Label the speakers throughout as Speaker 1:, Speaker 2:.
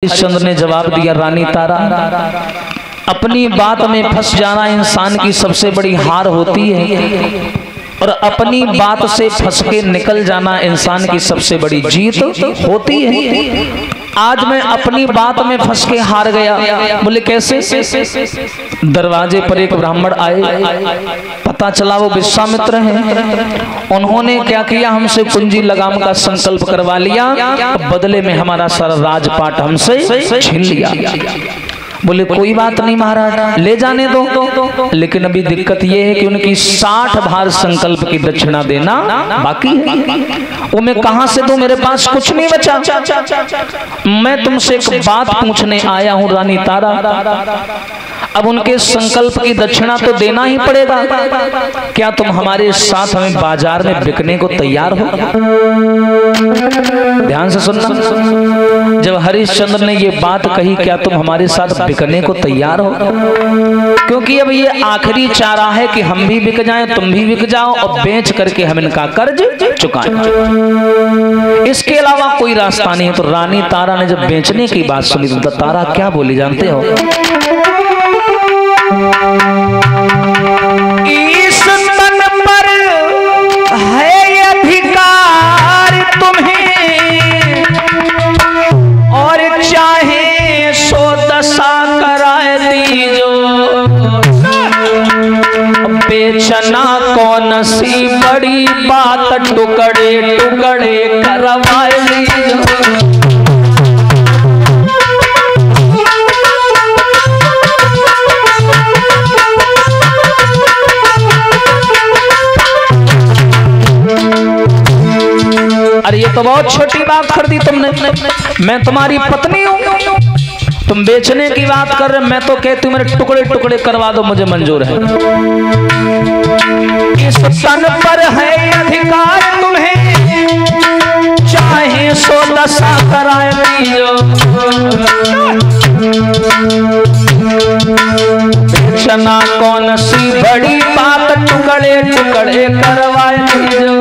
Speaker 1: हरिश्चंद्र ने जवाब दिया, रानी तारा, अपनी बात में फंस जाना इंसान की सबसे बड़ी हार होती है और अपनी बात से फंस के निकल जाना इंसान की सबसे बड़ी जीत होती है। आज मैं अपनी बात में फंस के हार गया। बोले कैसे? दरवाजे पर एक ब्राह्मण आए, पता चला वो विश्वामित्र हैं। उन्होंने क्या किया, हमसे कुंजी लगाम का संकल्प करवा लिया, बदले में हमारा सारा राजपाट हमसे छीन लिया। बोले कोई बात नहीं महाराज, ले जाने दो, लेकिन अभी दिक्कत यह है कि उनकी 60 भार संकल्प की दक्षिणा देना बाकी है। वो मैं कहां से दूं, मेरे पास कुछ नहीं बचा। मैं तुमसे एक बात पूछने आया हूं रानी तारा, अब उनके संकल्प की दक्षिणा तो देना ही पड़ेगा, क्या तुम हमारे साथ हमें बाजार में बिकने को तैयार हो? ध्यान से सुनना, जब हरिश्चंद्र ने ये बात कही, क्या तुम हमारे साथ बिकने को तैयार हो? क्योंकि अब ये आखिरी चारा है कि हम भी बिक जाएं, तुम भी बिक जाओ और बेच करके हम इनका कर्ज चुकाएं। इसके अलावा कोई रास्ता नहीं है। तो रानी तारा ने जब बेचने की बात सुनी तो तारा क्या बोली जानते हो? इस तन पर है अधिकार तुम्हें और चाहे सो दशा कराए दीजो, बेचना कौन सी बड़ी बात, टुकड़े टुकड़े करवाए दीजो। अरे ये तो बहुत छोटी बात कर दी तुमने, मैं तुम्हारी पत्नी हूँ, तुम बेचने की बात कर रहे, मैं तो कहती हूँ मेरे टुकड़े टुकड़े करवा दो, मुझे मंजूर है। इस तन पर है अधिकार तुम्हें, चाहे सो दशा कराए दीजो, बेचना कौन सी बड़ी बात, टुकड़े टुकड़े करवाए दीजो।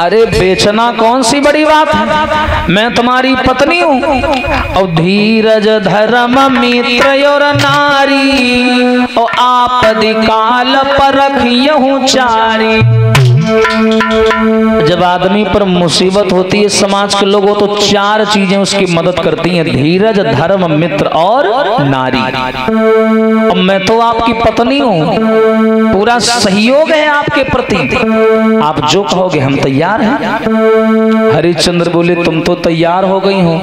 Speaker 1: अरे बेचना कौन सी बड़ी बात है, मैं तुम्हारी पत्नी हूँ और धीरज धर्म मित्र और नारी और आपदी काल पर रखियहूँ चारी। जब आदमी पर मुसीबत होती है, समाज के लोगों तो 4 चीजें उसकी मदद करती हैं, धीरज धर्म मित्र और नारी। अब मैं तो आपकी पत्नी हूँ, पूरा सहयोग है आपके प्रति, आप जो कहोगे हम तैयार हैं। हरिश्चंद्र बोले तुम तो तैयार हो गई हो,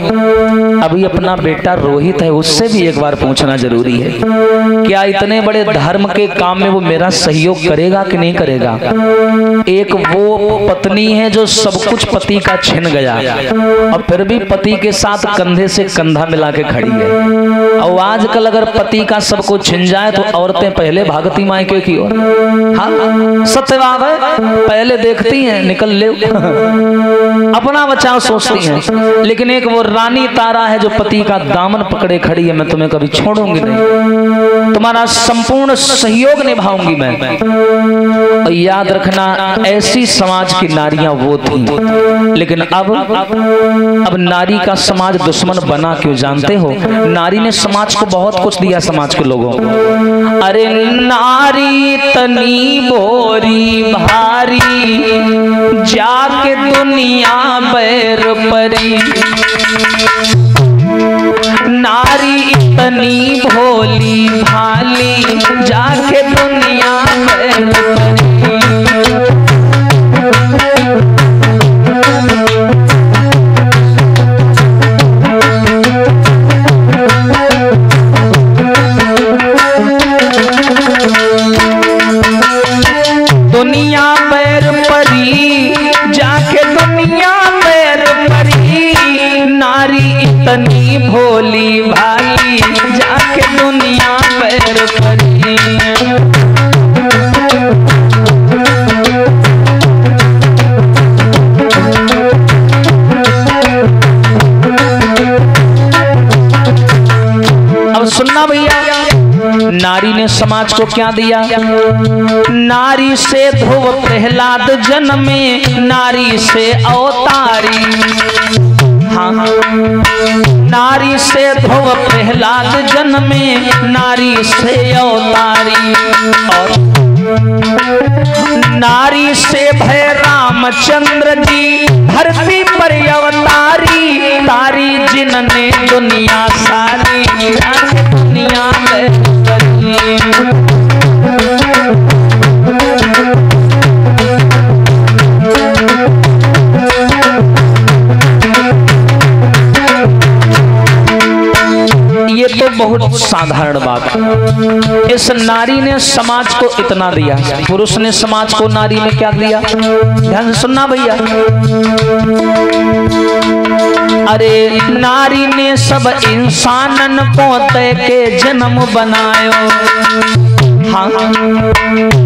Speaker 1: अभी अपना बेटा रोहित है, उससे भी एक बार पूछना जरूरी है, क्या इतने बड़े धर्म के काम में वो मेरा सहयोग करेगा कि नहीं करेगा? एक वो पत्नी है जो सब कुछ पति का छिन गया और फिर भी पति के साथ कंधे से कंधा मिला के खड़ी है। और आजकल अगर पति का सब कुछ छिन जाए तो औरतें पहले भागती मायके की ओर। हाँ सत्य बात है, पहले देखती हैं निकल ले, अपना बचाव सोचती हैं। लेकिन एक वो रानी तारा है जो पति का दामन पकड़े खड़ी है, मैं तुम्हें कभी छोड़ूंगी नहीं, तुम्हारा संपूर्ण सहयोग निभाऊंगी मैं। और याद रखना, ऐसी समाज की नारियां वो थी, लेकिन अब नारी का समाज दुश्मन बना क्यों जानते हो? नारी ने समाज को बहुत कुछ दिया, समाज के लोगों को। अरे नारी तनी बोरी भारी, जाके दुनिया बैर परी, नारी इतनी भोली भाली, जाके दुनिया बैर परी। दुनिया बैर परी, जाके दुनिया बैर परी, नारी इतनी भोली भाली, जाके दुनिया बैर परी। अब सुनना भैया, नारी ने समाज समाज को क्या दिया? नारी से ध्रुव प्रहलाद जन्मे, नारी से अवतारी। हाँ, नारी से ध्रुव प्रहलाद जन्मे, नारी से अवतारी। और नारी से भय रामचंद्र जी, धरती पर अवतारी। तारी जिनने दुनिया सारी, दुनिया में ये तो बहुत साधारण बात है। इस नारी ने समाज को इतना दिया, पुरुष ने समाज को नारी में क्या दिया? ध्यान से सुनना भैया। अरे नारी ने सब इंसानन को तय के जन्म बनायो। हाँ,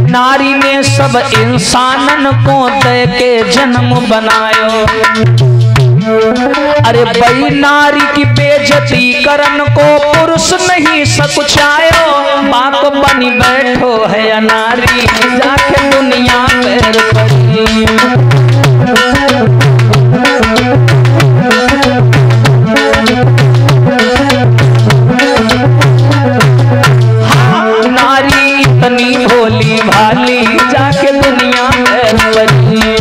Speaker 1: नारी ने सब इंसानन को तय के जन्म बनायो। अरे भाई नारी की बेइज्जती करन को पुरुष नहीं सकुचायो। बाप बनी बैठो है नारी, जाके दुनिया पैर पड़ी। हाँ, नारी इतनी भोली भाली, जाके दुनिया पैर पड़ी।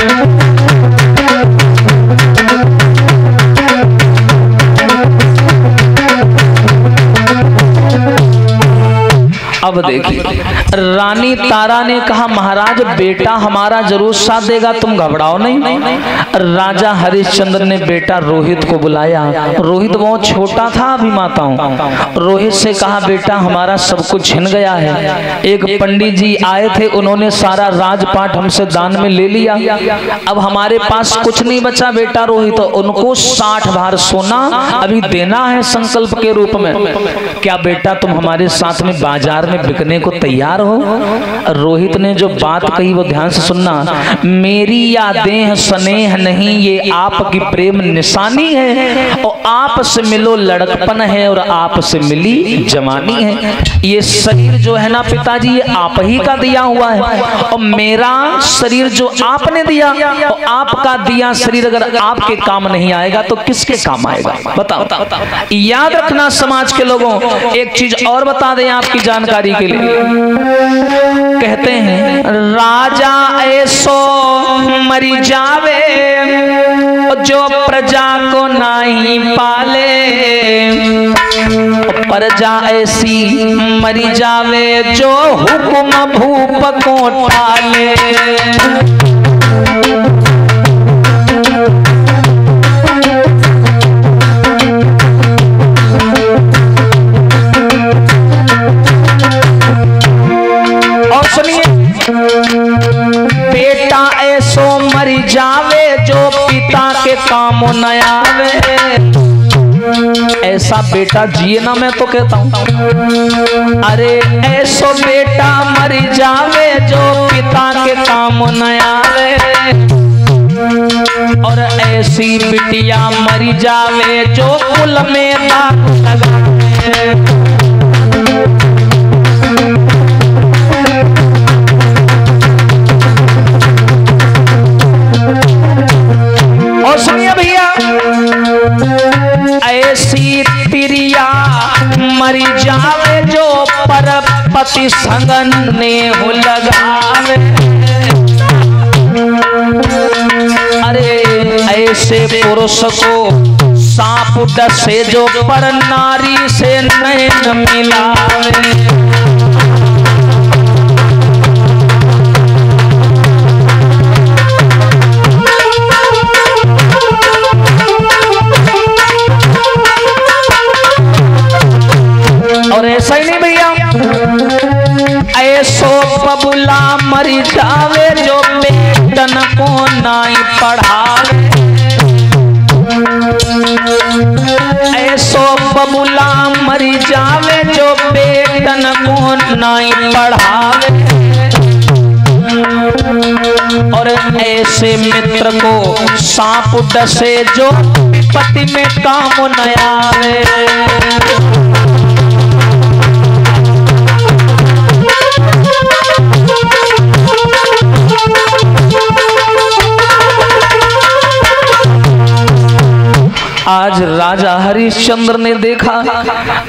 Speaker 1: अब देखिए, रानी तारा ने कहा महाराज बेटा हमारा जरूर साथ देगा, तुम घबराओ नहीं। राजा हरिश्चंद्र ने बेटा रोहित को बुलाया। रोहित बहुत छोटा था अभी माताओं। रोहित से कहा बेटा हमारा सब कुछ छिन गया है। एक पंडित जी आए थे, उन्होंने सारा राजपाट हमसे दान में ले लिया। अब हमारे पास कुछ नहीं बचा बेटा रोहित। उनको 60 भार सोना अभी देना है संकल्प के रूप में। क्या बेटा तुम हमारे साथ में बाजार में बिकने को तैयार हो? रोहित ने जो बात कही वो ध्यान से सुनना। मेरी या देह स्नेह नहीं, ये आपकी प्रेम निशानी है। और आप से मिलो लड़कपन है, और आप से मिली जवानी है। ये शरीर जो है ना पिताजी, ये आप ही का दिया हुआ है। और मेरा शरीर जो आपने दिया, और आपका दिया शरीर अगर आपके काम नहीं आएगा तो किसके काम आएगा? बताओ। याद रखना समाज के लोगों, एक चीज और बता दें आपकी जानकारी के लिए। कहते हैं राजा ऐसो मरी जावे, जो प्रजा को नहीं पाले। प्रजा ऐसी मरी जावे, जो हुक्म भूप को टाले। बेटा ऐसो मर जावे, जो पिता के काम न आवे। ऐसा बेटा जिए ना, मैं तो कहता हूँ। अरे ऐसो बेटा मर जावे, जो पिता के काम न आवे। और ऐसी बिटिया मर जावे, जो कुल में दाग लगावे। और सुनिए भैया, ऐसी तिरिया मरी जावे, जो परपति संगन ने हो लगावे। अरे ऐसे पुरुष को सांप डसे, जो पर नारी से नैन मिलावे। और ऐसा ही नहीं भैया, ऐसो बबुला मरी जावे, जो बेटन को नाई पढ़ावे। ऐसो बबुला मरी जावे, जो बेटन को नाई पढ़ावे। और ऐसे मित्र को सांप डसे, जो विपत्ति में काम न आवे। आज राजा हरिश्चंद्र ने देखा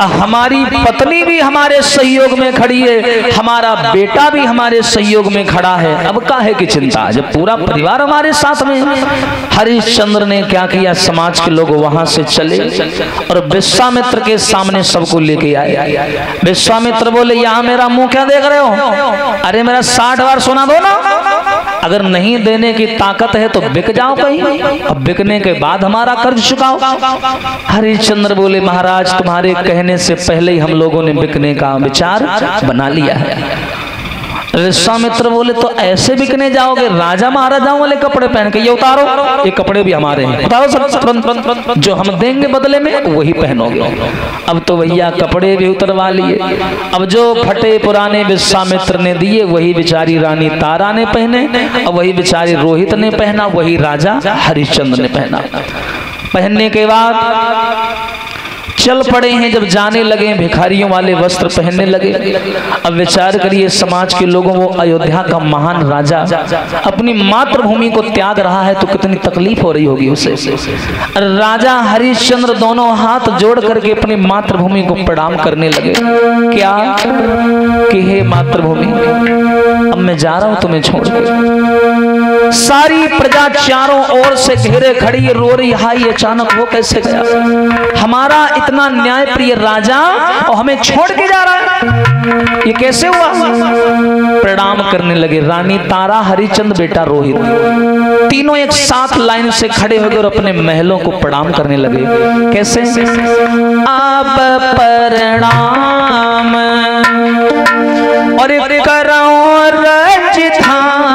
Speaker 1: हमारी पत्नी भी हमारे सहयोग में खड़ी है, हमारा बेटा भी हमारे सहयोग में खड़ा है, अब काहे की चिंता जब पूरा परिवार हमारे साथ में है। हरिश्चंद्र ने क्या किया, समाज के लोग वहां से चले और विश्वामित्र के सामने सबको लेके आए। विश्वामित्र बोले यहाँ मेरा मुंह क्या देख रहे हो, अरे मेरा 60 बार सोना दो ना, अगर नहीं देने की ताकत है तो बिक जाओ कहीं, अब बिकने के बाद हमारा कर्ज चुकाओ। हरिश्चंद्र बोले महाराज तुम्हारे कहने से पहले ही हम लोगों ने बिकने का विचार बना लिया है। विश्वामित्र बोले तो ऐसे बिकने जाओगे, राजा महाराजाओं वाले कपड़े पहन के, ये उतारो, ये कपड़े भी हमारे हैं, उतारो सब, जो हम देंगे बदले में वही पहनोगे। अब तो भैया कपड़े भी उतरवा लिए, अब जो फटे पुराने विश्वामित्र ने दिए वही बेचारी रानी तारा ने पहने, और वही बेचारी रोहित ने पहना, वही राजा हरिश्चंद्र ने पहना। पहनने के बाद चल पड़े हैं, जब जाने लगे भिखारियों वाले वस्त्र पहनने लगे। अब विचार करिए समाज के लोगों को, अयोध्या का महान राजा अपनी मातृभूमि को त्याग रहा है तो कितनी तकलीफ हो रही होगी उसे। राजा हरिश्चंद्र दोनों हाथ जोड़ करके अपनी मातृभूमि को प्रणाम करने लगे। क्या कि हे मातृभूमि, अब मैं जा रहा हूं तुम्हें छोड़ के। सारी प्रजा चारों ओर से घेरे खड़ी रो रही, हाय अचानक वो कैसे गया, हमारा इतना न्याय प्रिय राजा और हमें छोड़ के जा रहा है, ये कैसे हुआ। प्रणाम करने लगे रानी तारा, हरिश्चंद्र, बेटा रोहित, तीनों एक साथ लाइन से खड़े हो गए और अपने महलों को प्रणाम करने लगे। कैसे, आप प्रणाम और करो राजधानी,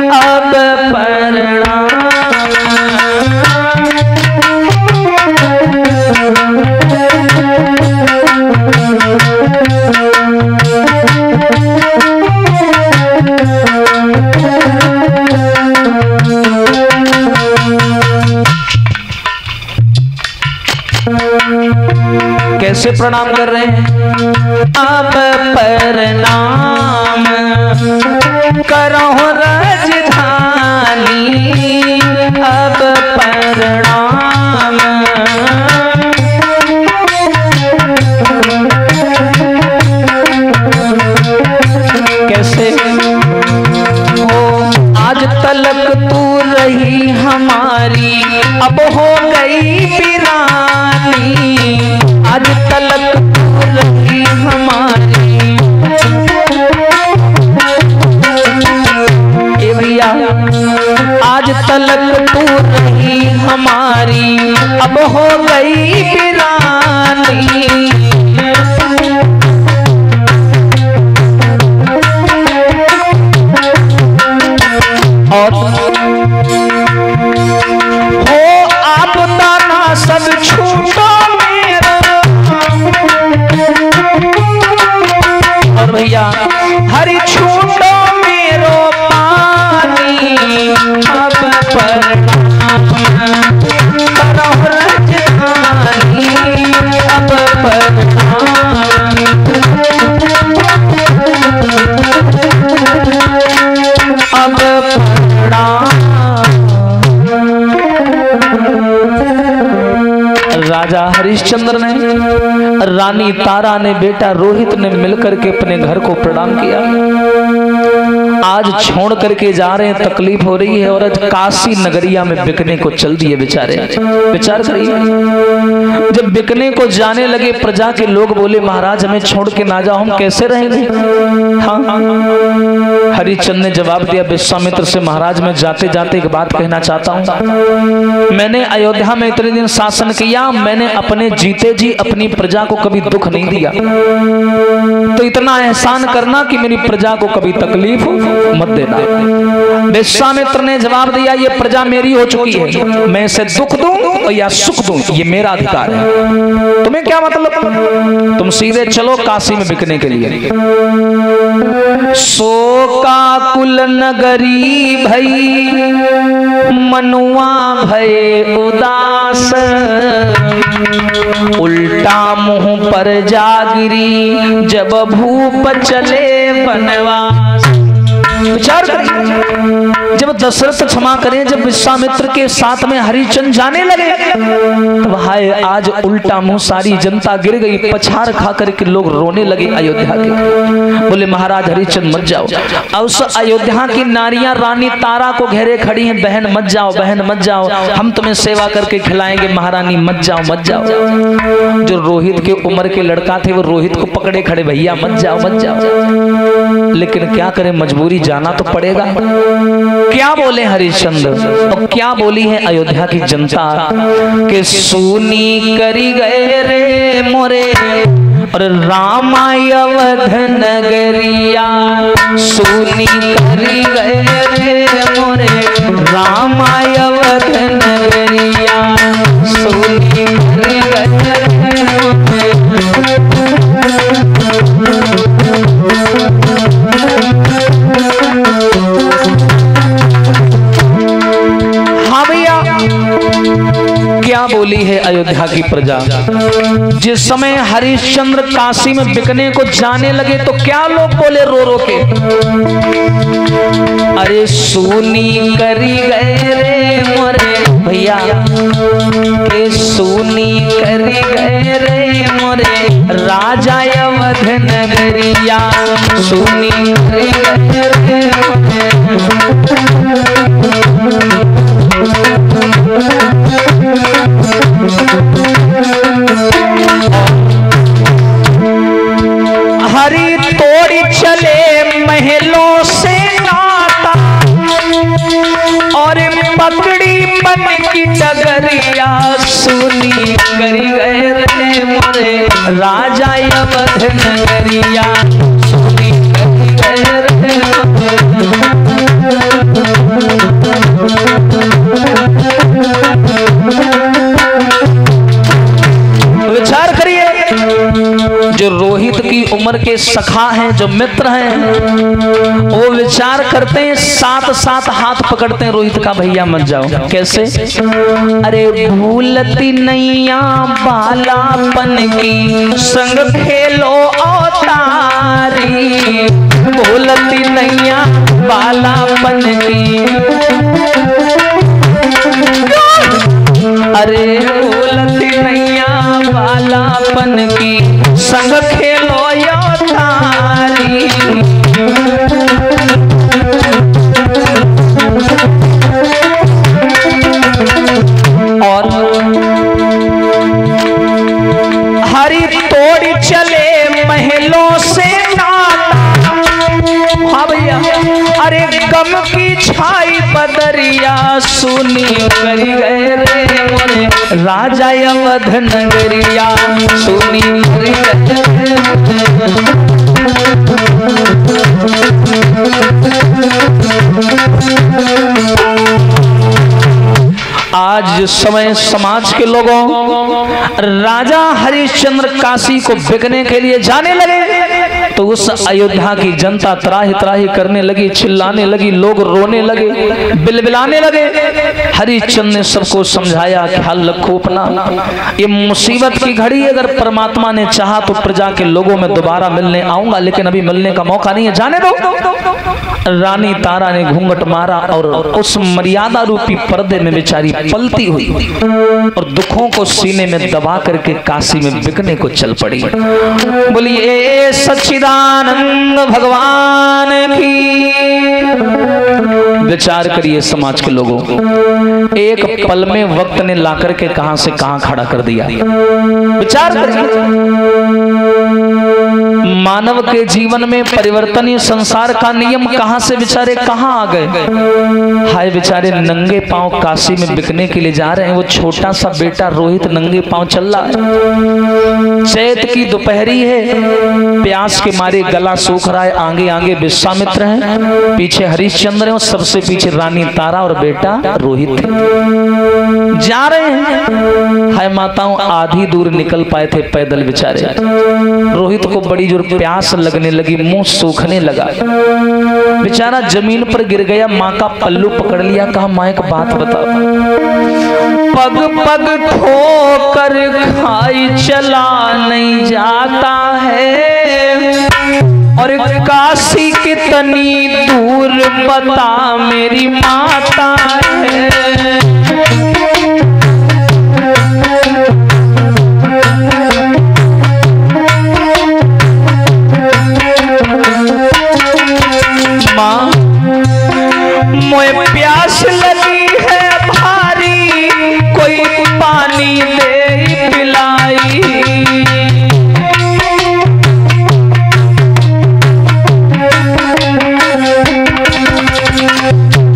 Speaker 1: अब प्रणाम कैसे प्रणाम कर रहे हैं, अब प्रणाम करो राजधानी, अब प्रणाम कैसे हो, आज तलक तू रही हमारी, अब हो गई वीरानी, आज तलक तू रही हमारी। ए भैया, आज तलक तू रही हमारी, अब हो गई वीरानी। और हो आप दाना सब छूटो मेरा, और भैया हरि छूटो मेरो पानी, अब प्रणाम करो राजधानी, अब प्रणाम अब प्रणाम। राजा हरिश्चंद्र ने, रानी तारा ने, बेटा रोहित ने मिलकर के अपने घर को प्रणाम किया। आज छोड़ करके जा रहे हैं, तकलीफ हो रही है, और आज काशी नगरिया में बिकने को चल दिए बेचारे। विचार करिए, जब बिकने को जाने लगे प्रजा के लोग बोले महाराज हमें छोड़ के ना जाओ, हम कैसे रहेंगे। हाँ, हरिश्चंद्र ने जवाब दिया विश्वामित्र से, महाराज मैं जाते जाते एक बात कहना चाहता हूँ, मैंने अयोध्या में इतने दिन शासन किया, मैंने अपने जीते जी अपनी प्रजा को कभी दुख नहीं दिया, तो इतना एहसान करना कि मेरी प्रजा को कभी तकलीफ मत देना। विश्वामित्र ने जवाब दिया, ये प्रजा मेरी हो चुकी है, मैं इसे दुख दूं या सुख दूं ये मेरा अधिकार है, तुम्हें क्या मतलब, तुम सीधे चलो काशी में बिकने के लिए। शोका कुल नगरी भई, मनुआ भय उदास, उल्टा मुंह पर जागिरी, जब भूप चले बनवास। विचार करिए, जब दशरथ क्षमा करें, जब विश्वामित्र के साथ में हरिश्चंद्र जाने लगे तब हाय आज उल्टा मुंह सारी जनता गिर गई, पछाड़ खा करके लोग रोने लगे अयोध्या के। बोले महाराज हरिश्चंद्र मत जाओ। अब उस अयोध्या की नारियां रानी तारा को घेरे खड़ी हैं, बहन मत जाओ, बहन मत जाओ, हम तुम्हें सेवा करके खिलाएंगे, महारानी मत जाओ मत जाओ। जो रोहित के उम्र के लड़का थे वो रोहित को पकड़े खड़े, भैया मत जाओ मत जाओ। लेकिन क्या करें, मजबूरी जाना तो पड़ेगा। क्या बोले हरिश्चंद्र और क्या बोली है अयोध्या की जनता के सुनी करी गए रे मोरे और रामायवध नगरिया, सुनी करी गए रे मोरे रामायवध नगरिया, सुनी करी गए क्या बोली है अयोध्या की प्रजा। जिस समय हरिश्चंद्र काशी में बिकने को जाने लगे तो क्या लोग बोले रो रो के, अरे सुनी करी गए रे मोरे भैया, के सुनी करी गए रे मोरे राजा अवध नगरिया, सुनी करी गए रे हरि तोड़ी चले महलों से नाता और पकड़ी मन की डगरिया, सुनी करी गए रे मोरे राजा अवध नगरिया, सुनी करी गए रे विचार करिए, जो रोहित की उम्र के सखा हैं, जो मित्र हैं, वो विचार करते हैं, साथ साथ हाथ पकड़ते हैं रोहित का, भैया मत जाओ। कैसे, अरे भूलती नैया बालापन की संग खेलो अवतारी, भूलती नैया बालापन की, अरे भूलती नैया बालापन की संग खेलो अवतारी, और हरि तोड़ी चले महलों से नाता, हाँ भैया, अरे गम की छाई बदरिया, सुनी करी गए रे मोरे राजा अवध नगरिया, सुनी करी गए। आज जिस समय समाज के लोगों राजा हरिश्चंद्र काशी को बिकने के लिए जाने लगे तो उस अयोध्या की जनता त्राही त्राही करने लगी, चिल्लाने लगी, लोग रोने लगे, बिलबिलाने लगे। हरिश्चंद्र ने सबको समझाया, ख्याल रखो अपना, ये मुसीबत की घड़ी, अगर परमात्मा ने चाहा तो प्रजा के लोगों में दोबारा मिलने आऊंगा, लेकिन अभी मिलने का मौका नहीं है, जाने दो। रानी तारा ने घूंघट मारा और उस मर्यादा रूपी पर्दे में बेचारी पलती हुई और दुखों को सीने में दबा करके काशी में बिकने को चल पड़ी। बोलिए सच्चिदानंद भगवान की। विचार करिए समाज के लोगों, एक पल में वक्त ने लाकर के कहां से कहां खड़ा कर दिया। विचार करिए, मानव के जीवन में परिवर्तन, ये संसार का नियम कहां से बेचारे कहां आ गए। हाय बेचारे नंगे पांव काशी में बिकने के लिए जा रहे हैं। वो छोटा सा बेटा रोहित नंगे पांव चल रहा है, चैत की दोपहरी है, प्यास के मारे गला सूख रहा है। आगे आगे विश्वामित्र हैं, पीछे हरिश्चंद्र हैं और सबसे पीछे रानी तारा और बेटा रोहित जा रहे हैं। हाय माताओं, आधी दूर निकल पाए थे पैदल बेचारे। रोहित को बड़ी जोर प्यास लगने लगी, मुंह सूखने लगा, बेचारा जमीन पर गिर गया। माँ का पल्लू पकड़ लिया, कहा माँ एक बात बता, पग पग ठोकर खाई चला नहीं जाता है और काशी कितनी दूर बता मेरी माता है। माँ मोए प्यास लगी है भारी, कोई पानी दे पिलाई।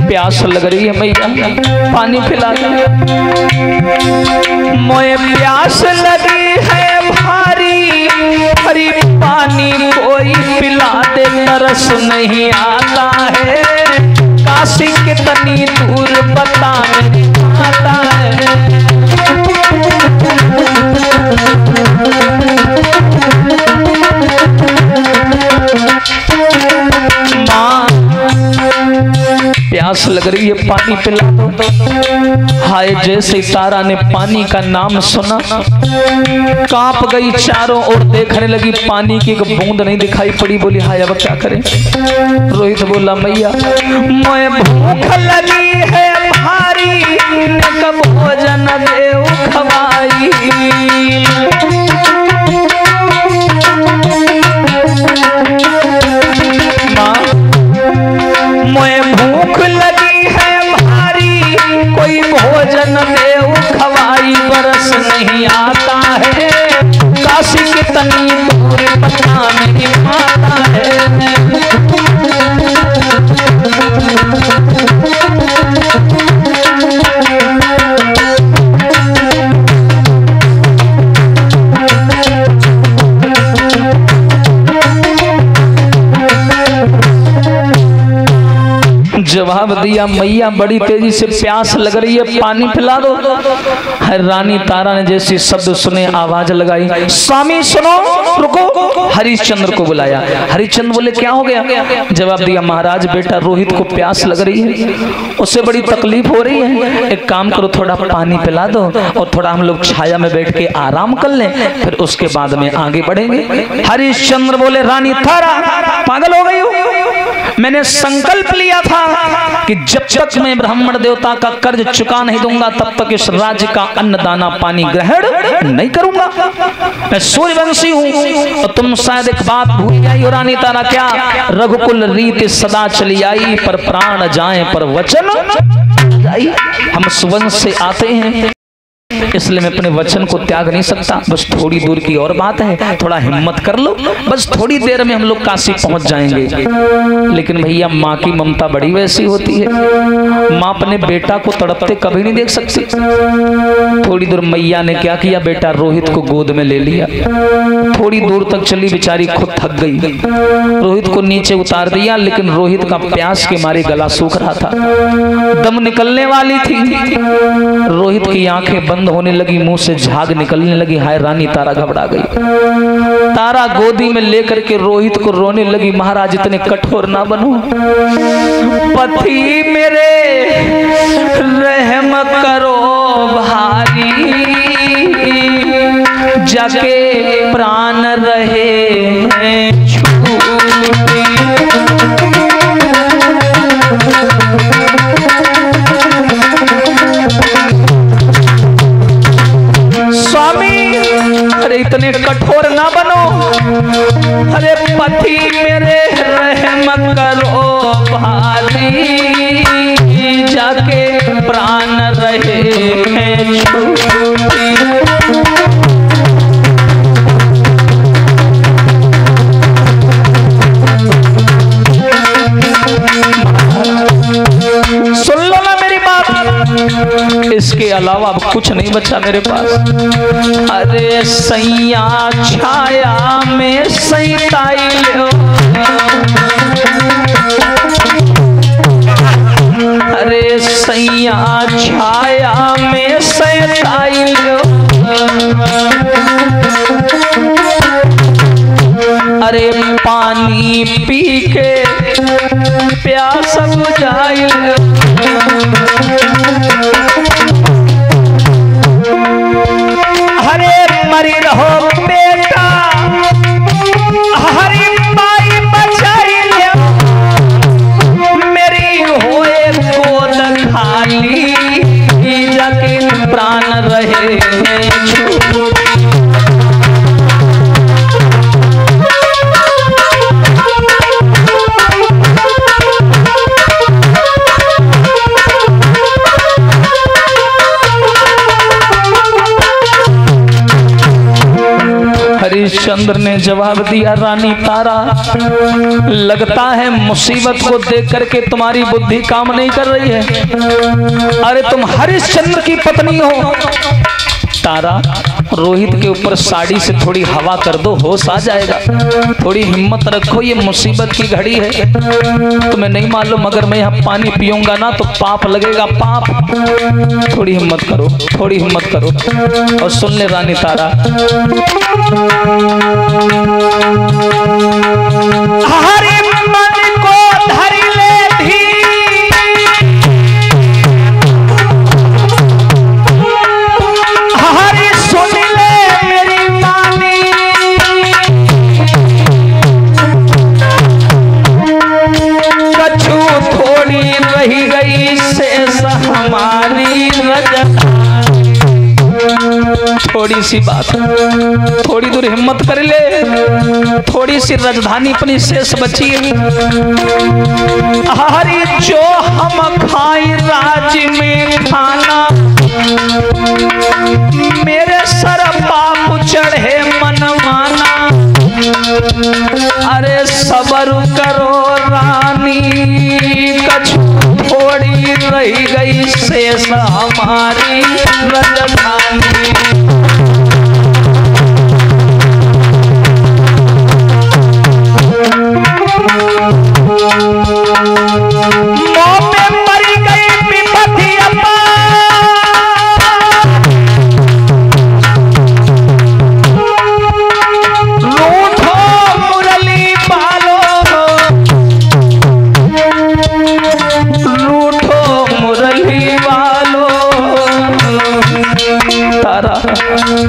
Speaker 1: प्यास लग रही है मैया, पानी पिला दे। मोए प्यास लगी है भारी, हरी पानी कोई पिला दे, तरस नहीं आता है। काशी कितनी दूर बता मेरी माता है। माँ प्यास लग रही है, पानी पिला दो। हाय जैसे तारा ने पानी का नाम सुना, कांप गई चारों ओर, देखने लगी पानी की एक बूंद नहीं दिखाई पड़ी। बोली हाय अब क्या करें। रोहित बोला मैया मैं भूख लगी है भारी, कब भोजन देव खवाई। मैं भूख लगी है भारी, कोई भोजन देव खवाई, बरस नहीं आता है। काशी कितनी दूर बता मेरी माता है। जवाब दिया मैया बड़ी तेजी से प्यास लग रही है, पानी पिला दो। रानी तारा ने जैसे शब्द सुने आवाज लगाई, स्वामी सुनो रुको। हरिश्चंद्र को बुलाया। हरिश्चंद्र बोले क्या हो गया। जवाब दिया महाराज बेटा रोहित को प्यास लग रही है, उससे बड़ी तकलीफ हो रही है, एक काम करो थोड़ा पानी पिला दो और थोड़ा हम लोग छाया में बैठ के आराम कर लें, फिर उसके बाद में आगे बढ़ेंगे। हरिश्चंद्र बोले रानी तारा पागल हो गई हो, मैंने संकल्प लिया था कि जब तक मैं ब्राह्मण देवता का कर्ज चुका नहीं दूंगा तब तक इस राज्य का अन्न दाना पानी ग्रहण नहीं करूंगा। मैं सूर्यवंशी हूँ और तुम शायद एक बात भूल गई हो रानी तारा। क्या रघुकुल रीति सदा चली आई, पर प्राण जाए पर वचन जाई। हम सुवंश से आते हैं इसलिए मैं अपने वचन को त्याग नहीं सकता। बस थोड़ी दूर की और बात है, थोड़ा हिम्मत कर लो, बस थोड़ी देर में हम लोग काशी पहुंच जाएंगे। लेकिन भैया माँ की ममता बड़ी वैसी होती है, माँ अपने बेटा को तड़पते कभी नहीं देख सकती। थोड़ी दूर मैया ने क्या किया, बेटा रोहित को गोद में ले लिया। थोड़ी दूर तक चली, बेचारी खुद थक गई, रोहित को नीचे उतार दिया। लेकिन रोहित का प्यास के मारे गला सूख रहा था, दम निकलने वाली थी। रोहित की आंखें बंद होने लगी, मुंह से झाग निकलने लगी। हाय रानी तारा घबरा गई। तारा गोदी में लेकर के रोहित को रोने लगी। महाराज इतने कठोर ना बनो, पति मेरे रहम करो भारी, जाके प्राण रहे हैं छूटे। स्वामी अरे इतने कठोर ना बनो, अरे पति मेरे रहम करो भारी, जाके प्राण रहे हैं छूटे। सुन लो ना मेरी बात, इसके अलावा अब कुछ नहीं बचा मेरे पास। अरे सैया छाया में सैताई लो, अरे सैया छाया में सैताई लो, अरे पानी पी के प्यास बुझाई लो। हरे मरी रहो बेटा, हरी माई हरिश्चंद्र ने जवाब दिया, रानी तारा, लगता है मुसीबत को देख करके तुम्हारी बुद्धि काम नहीं कर रही है। अरे तुम हरिश्चंद्र की पत्नी हो। तारा, रोहित के ऊपर साड़ी से थोड़ी हवा कर दो, होश आ जाएगा। थोड़ी हिम्मत रखो, ये मुसीबत की घड़ी है। तुम्हें नहीं मालूम अगर मैं यहाँ पानी पीऊंगा ना तो पाप लगेगा, पाप। थोड़ी हिम्मत करो, थोड़ी हिम्मत करो। और सुन ले रानी तारा, हरि मन को धर ले धी, हरि सुन ले मेरी वाणी, कछु थोड़ी रही गई शेष हमारी रजत। थोड़ी सी बात, थोड़ी दूर हिम्मत कर ले, थोड़ी सी राजधानी अपनी शेष बची है। हरी जो हम खाई राज में खाना, मेरे सर पाप चढ़े मनमाना। अरे सबर करो रानी, कछु थोड़ी रही गई शेष हमारी राजधानी।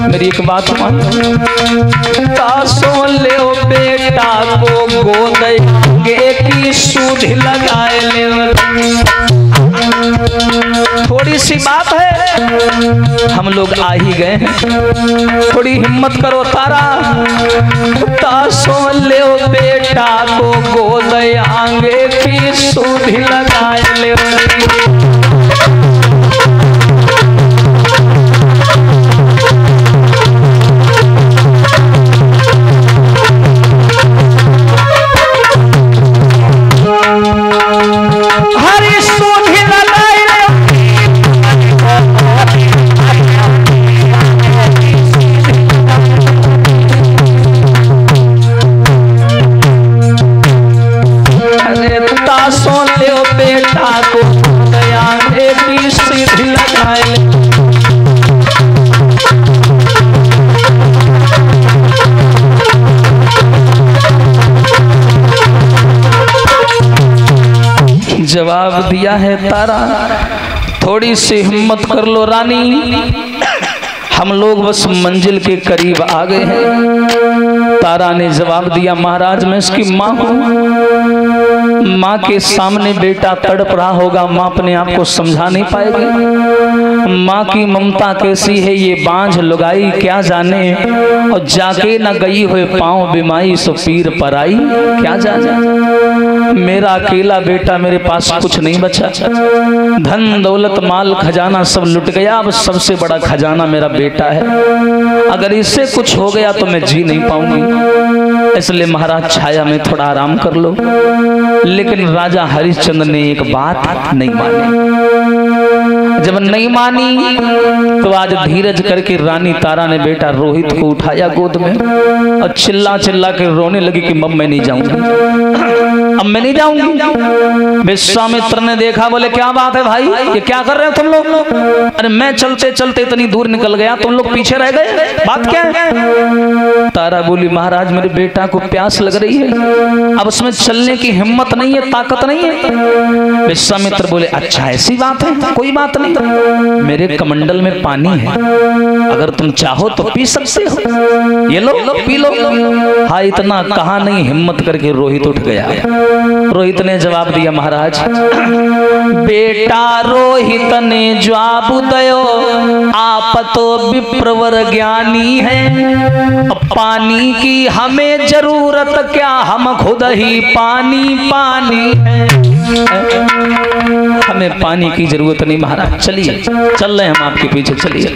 Speaker 1: मेरी एक बात मान, तासो ले बेटा को गोद गे की सूध लगाए ले। थोड़ी सी बात है, हम लोग आ ही गए हैं, थोड़ी हिम्मत करो तारा। तासो ले बेटा को गोद आगे की सूध लगाए ले। जवाब दिया है तारा, थोड़ी सी हिम्मत कर लो रानी, हम लोग बस मंजिल के करीब आ गए हैं। तारा ने जवाब दिया, महाराज मैं इसकी माँ हूँ, माँ के सामने बेटा तड़प रहा होगा, माँ अपने आप को समझा नहीं पाएगी। माँ की ममता कैसी है ये बांझ लुगाई क्या जाने, और जाके न गई हुए पाँव बिमाई सो पीर पराई क्या जाने। मेरा अकेला बेटा, मेरे पास कुछ नहीं बचा, धन दौलत माल खजाना सब लुट गया, अब सबसे बड़ा खजाना मेरा बेटा है, अगर इससे कुछ हो गया तो मैं जी नहीं पाऊंगी, इसलिए महाराज छाया में थोड़ा आराम कर लो। लेकिन राजा हरिश्चंद्र ने एक बात नहीं मानी। जब नहीं मानी तो आज धीरज करके रानी तारा ने बेटा रोहित को उठाया गोद में और चिल्ला चिल्ला के रोने लगी कि मम्मी मैं नहीं जाऊंगी, अब मैं नहीं जाऊंगी। विश्वामित्र ने देखा, बोले क्या बात है भाई, ये क्या कर रहे हो तुम लोग? अरे मैं चलते चलते इतनी दूर निकल गया, तुम लोग पीछे रह गए, बात क्या है? तारा बोली, महाराज मेरे बेटा को प्यास लग रही है, अब उसमें चलने की हिम्मत नहीं है, ताकत नहीं है। विश्वामित्र बोले, अच्छा ऐसी बात है, कोई बात नहीं, मेरे कमंडल में पानी है, अगर तुम चाहो तो पी सकते हो, ये लो पी लो। हाँ इतना कहा नहीं, हिम्मत करके रोहित उठ गया। रोहित ने जवाब दिया, महाराज बेटा रोहित ने जवाब दयो, आप तो विप्रवर ज्ञानी है, पानी की हमें जरूरत क्या, हम खुद ही पानी पानी है। हमें पानी की जरूरत नहीं महाराज, चलिए चल रहे हम आपके पीछे, चलिए।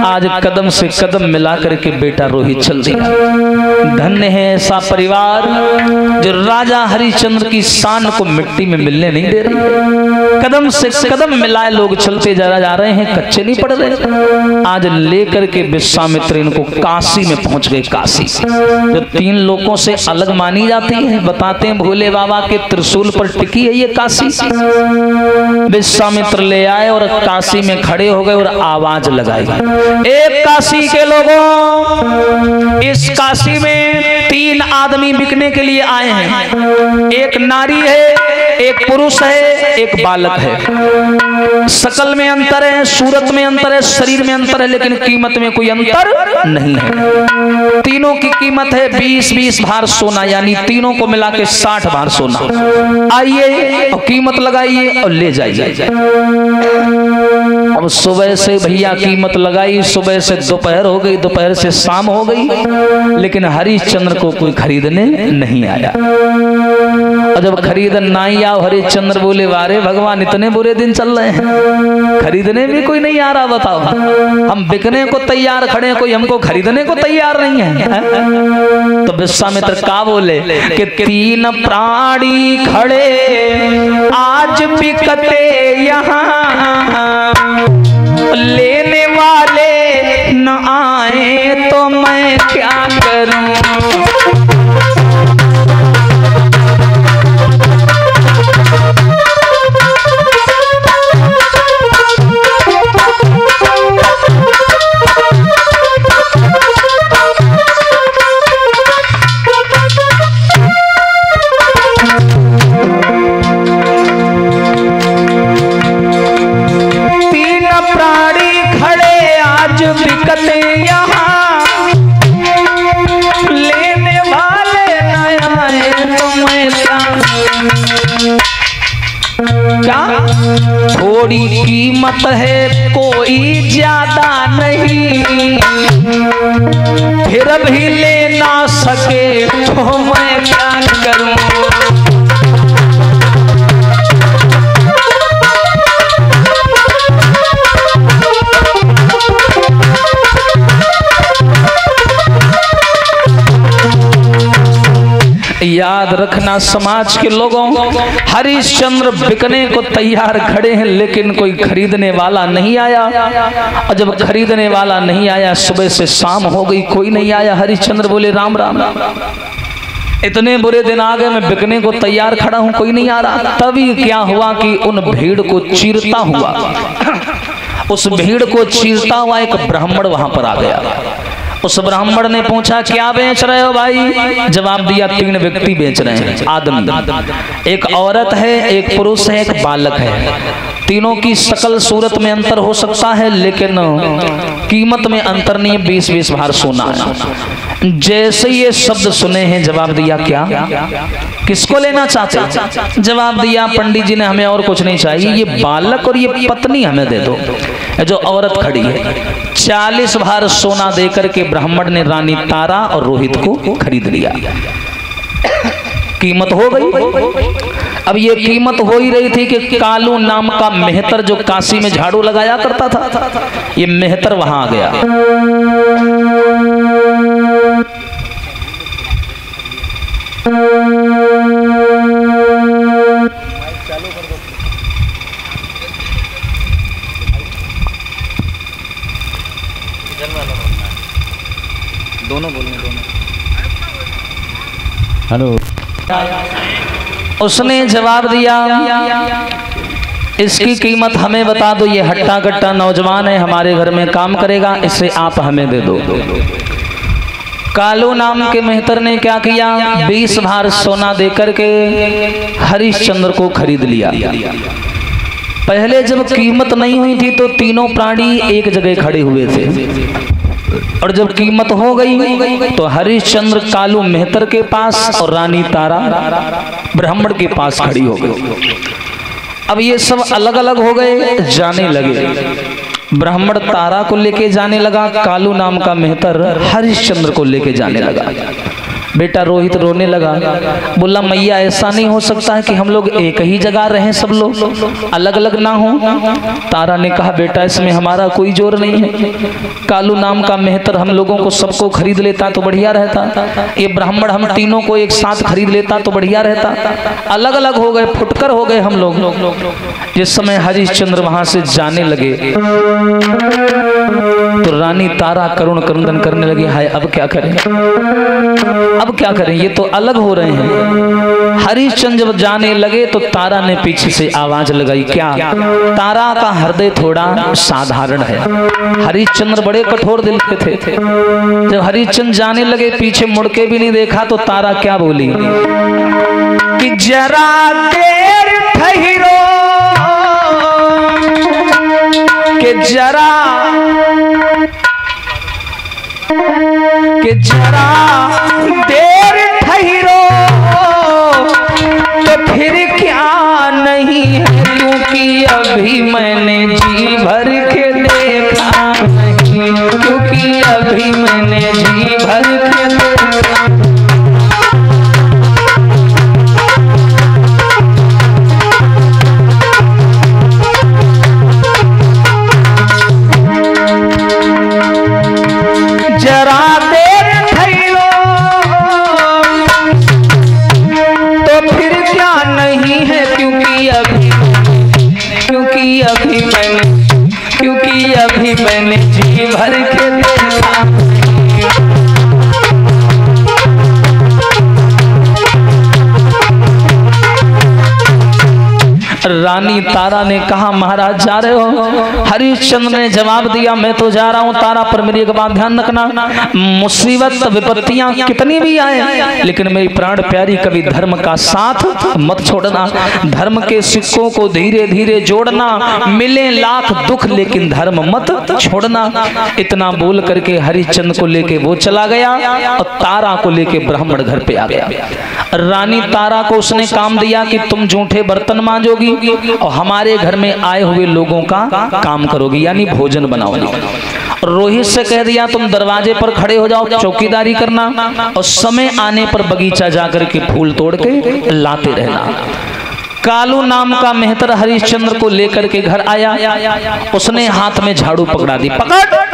Speaker 1: आज कदम से कदम मिला करके बेटा रोहित चल दिया। धन्य है ऐसा परिवार जो राजा हरिश्चंद्र की शान को मिट्टी में मिलने नहीं दे रही। कदम से कदम मिलाए लोग चलते जा रहे हैं, कच्चे नहीं पड़ रहे। आज लेकर के विश्वामित्र इनको काशी में पहुंच गए। काशी जो 3 लोकों से अलग मानी जाती है, बताते हैं भोले बाबा के त्रिशूल पर टिकी है ये काशी। विश्वामित्र ले आए और काशी में खड़े हो गए और आवाज लगाई, एक काशी के लोगों, इस काशी में 3 आदमी बिकने के लिए आए हैं। एक नारी है, एक पुरुष है, एक बालक है। शकल में अंतर है, सूरत में अंतर है, शरीर में अंतर है, लेकिन कीमत में कोई अंतर नहीं है। तीनों की कीमत है 20-20 भार सोना, यानी तीनों को मिला के 60 भार सोना। आइए और कीमत लगाइए और ले जाइए। अब सुबह से भैया कीमत लगाई, सुबह से दोपहर हो गई, दोपहर से शाम हो गई, लेकिन हरिश्चंद्र को कोई खरीदने नहीं आया। और जब खरीदन नहीं आया, हरिश्चंद्र बोले वारे भगवान, इतने बुरे दिन चल रहे हैं, खरीदने भी कोई नहीं आ रहा। बताओ, हम बिकने को तैयार खड़े हैं, कोई हमको खरीदने को तैयार नहीं है। तो विश्वामित्र का बोले कि 3 प्राणी खड़े आज बिकते यहाँ, लेने वाले न आए तो मैं क्या करूं। थोड़ी कीमत है कोई ज्यादा नहीं, फिर भी ले ना सके तो मैं क्या करूं। याद रखना समाज के लोगों, हरिश्चंद्र बिकने को तैयार खड़े हैं, लेकिन कोई खरीदने वाला नहीं आया। और जब खरीदने वाला नहीं आया, सुबह से शाम हो गई, कोई नहीं आया। हरिश्चंद्र बोले राम राम, इतने बुरे दिन आ गए, मैं बिकने को तैयार खड़ा हूं, कोई नहीं आ रहा। तभी क्या हुआ कि उन भीड़ को चीरता हुआ, उस भीड़ को चीरता हुआ एक ब्राह्मण वहां पर आ गया। उस ब्राह्मण ने पूछा क्या बेच रहे हो भाई? जवाब दिया 3 व्यक्ति बेच रहे हैं, आदमी, एक औरत है, एक पुरुष है, एक बालक है। तीनों की शकल सूरत में अंतर हो सकता है, लेकिन कीमत में अंतर नहीं है, 20-20 भार सोना है। जैसे ये शब्द सुने हैं, जवाब दिया क्या, किसको लेना चाहते? जवाब दिया पंडित जी ने हमें और कुछ नहीं चाहिए, ये बालक और ये पत्नी हमें दे दो, जो औरत खड़ी है। 40 भार सोना देकर के ब्राह्मण ने रानी तारा और रोहित को खरीद लिया। कीमत हो गई। अब ये कीमत हो ही रही थी कि कालू नाम का मेहतर जो काशी में झाड़ू लगाया करता था, ये मेहतर वहां आ गया। दोनों बोलने, दोनों। हेलो। उसने जवाब दिया इसकी कीमत हमें बता दो, ये हट्टा कट्टा नौजवान है, हमारे घर में काम करेगा, इसे आप हमें दे दो। कालू नाम के मेहतर ने क्या किया, 20 भार सोना देकर के हरिश्चंद्र को खरीद लिया। पहले जब कीमत नहीं हुई थी तो तीनों प्राणी एक जगह खड़े हुए थे, और जब कीमत हो गई तो हरिश्चंद्र कालू मेहतर के पास और रानी तारा ब्राह्मण के पास खड़ी हो गई। अब ये सब अलग अलग हो गए, जाने लगे। ब्राह्मण तारा को लेके जाने लगा, कालू नाम का मेहतर हरिश्चंद्र को लेके जाने लगा। बेटा रोहित रोने लगा, बोला मैया ऐसा नहीं हो सकता है कि हम लोग एक ही जगह रहें, सब लोग अलग अलग ना हो। तारा ने कहा बेटा इसमें हमारा कोई जोर नहीं है, कालू नाम का मेहतर हम लोगों को सबको खरीद लेता तो बढ़िया रहता, ये ब्राह्मण हम तीनों को एक साथ खरीद लेता तो बढ़िया रहता, अलग अलग हो गए, फुटकर हो गए हम लोग। जिस समय हरिश्चंद्र वहां से जाने लगे तो रानी तारा करुण क्रंदन करने लगी, हाय अब क्या करें, अब क्या करें, ये तो अलग हो रहे हैं। हरिश्चंद्र जब जाने लगे तो तारा ने पीछे से आवाज लगाई, क्या? तारा का हृदय थोड़ा साधारण है, हरिश्चंद्र बड़े कठोर दिल के थे। जब हरिश्चंद्र जाने लगे पीछे मुड़ के भी नहीं देखा तो तारा क्या बोली कि जरा देर ठहरो, कि जरा देर ठहरो, तो फिर क्या नहीं है, क्योंकि अभी मैंने जी भर के देखा नहीं, क्योंकि अभी मैंने जी भर के देखा। जरा देर ठहरो, तो फिर क्या नहीं है, क्योंकि अभी मैंने जी भर के देखा। रानी तारा ने कहा महाराज जा रहे हो? हरिश्चंद्र ने जवाब दिया मैं तो जा रहा हूँ तारा, पर मेरी एक बात ध्यान रखना, मुसीबत विपत्तियां कितनी भी आए लेकिन मेरी प्राण प्यारी कभी धर्म का साथ मत छोड़ना, धर्म के सिक्कों को धीरे धीरे जोड़ना, मिले लाख दुख लेकिन धर्म मत छोड़ना। इतना बोल करके हरिश्चंद्र को लेके वो चला गया और तारा को लेके ब्राह्मण घर पे आ गया। रानी तारा को उसने काम दिया कि तुम जूठे बर्तन मांजोगी और हमारे घर में आए हुए लोगों का काम करोगी, यानी भोजन बनाओगी। रोहित से कह दिया तुम दरवाजे पर खड़े हो जाओ, चौकीदारी करना, और समय आने पर बगीचा जाकर के फूल तोड़ के लाते रहना। कालू नाम का मेहतर हरिश्चंद्र को लेकर के घर आया, उसने हाथ में झाड़ू पकड़ा दी, पकड़,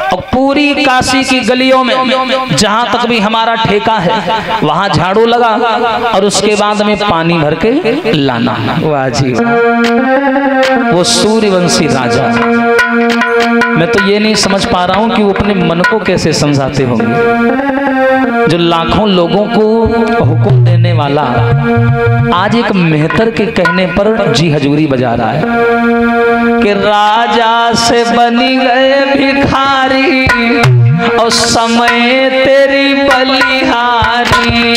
Speaker 1: और पूरी काशी की गलियों में जहां तक भी हमारा ठेका है वहां झाड़ू लगा और उसके बाद में पानी भर के लाना। वाह जी वाह, वो सूर्यवंशी राजा, मैं तो ये नहीं समझ पा रहा हूं कि वो अपने मन को कैसे समझाते होंगे। जो लाखों लोगों को हुक्म देने वाला आज एक मेहतर के कहने पर जी हजूरी बजा रहा है कि राजा से बनी गए भिखारी और समय तेरी बलिहारी।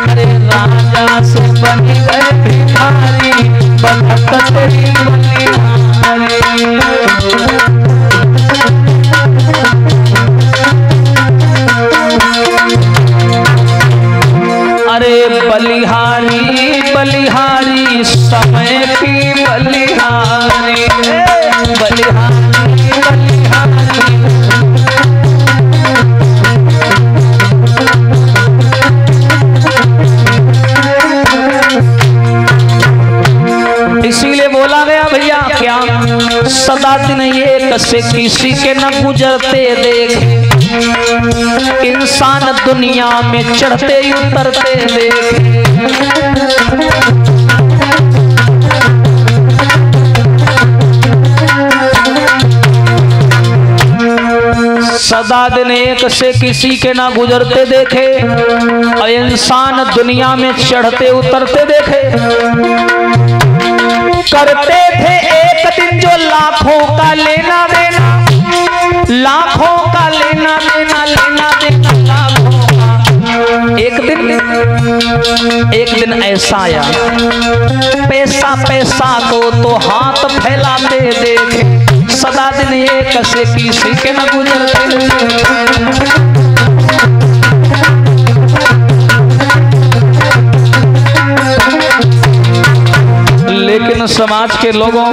Speaker 1: अरे राजा से बनी गए भिखारी बखत तेरी बलिहारी। अरे बलिहारी बलिहारी समय की बलिहारी, बलिहारी बलिहारी। इसीलिए बोला गया भैया क्या, सदा दिन एक से किसी के न गुजरते देख, इंसान दुनिया में चढ़ते उतरते देख। सदा दिन एक से किसी के ना गुजरते देखे और इंसान दुनिया में चढ़ते उतरते देखे। करते थे एक दिन जो लाखों का लेना देना, लाखों का लेना देना, लेना देना लाखों का। एक दिन ऐसा आया, पैसा पैसा को तो हाथ फैलाते देखे, सदा दिन एक से किसी के न गुजरते। लेकिन समाज के लोगों,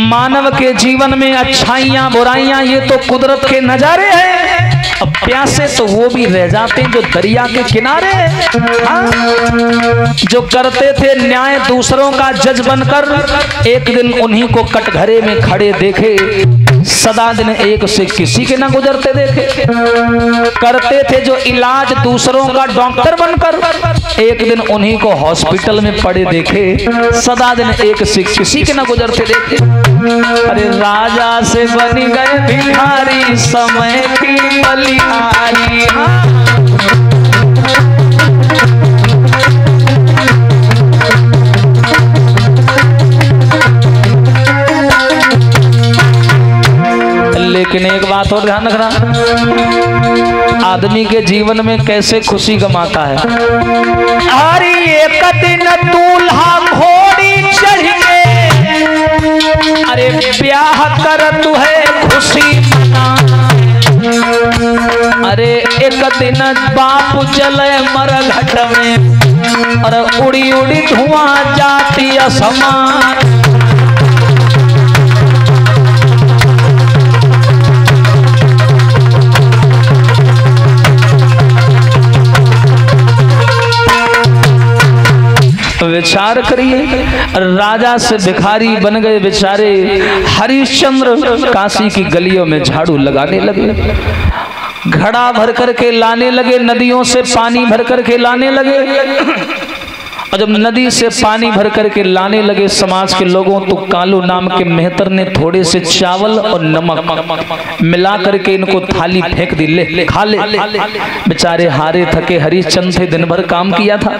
Speaker 1: मानव के जीवन में अच्छाइयां बुराइयां ये तो कुदरत के नजारे हैं। अब प्यासे तो वो भी रह जाते हैं जो दरिया के किनारे, जो करते थे न्याय दूसरों का जज बनकर, एक दिन उन्हीं को कटघरे में खड़े देखे, सदा दिन एक से किसी के ना गुजरते देखे। करते थे जो इलाज दूसरों का डॉक्टर बनकर, एक दिन उन्हीं को हॉस्पिटल में पड़े देखे, सदा दिन एक से किसी के ना गुजरते देखे। अरे राजा से बन गए भिखारी, समय की बलिहारी। लेकिन एक बात और ध्यान रखना, आदमी के जीवन में कैसे खुशी गमाता है। अरे एक दिन दूल्हा घोड़ी चढ़ के, अरे ब्याह कर तू है खुशी मना। अरे एक दिन बाप चले मरघट में, और उड़ी उड़ी धुआं जाती आसमान। विचार करिए, राजा से भिखारी बन गए बेचारे हरिश्चंद्र, काशी की गलियों में झाड़ू लगाने लगे, घड़ा भर करके लाने लगे, नदियों से पानी भर करके लाने लगे। और जब नदी से पानी भर करके लाने लगे समाज के लोगों, तो कालू नाम के मेहतर ने थोड़े से चावल और नमक मिला करके इनको थाली फेंक दी, ले खा ले। बेचारे हारे थके हरिश्चंद्र थे, दिन भर काम किया था,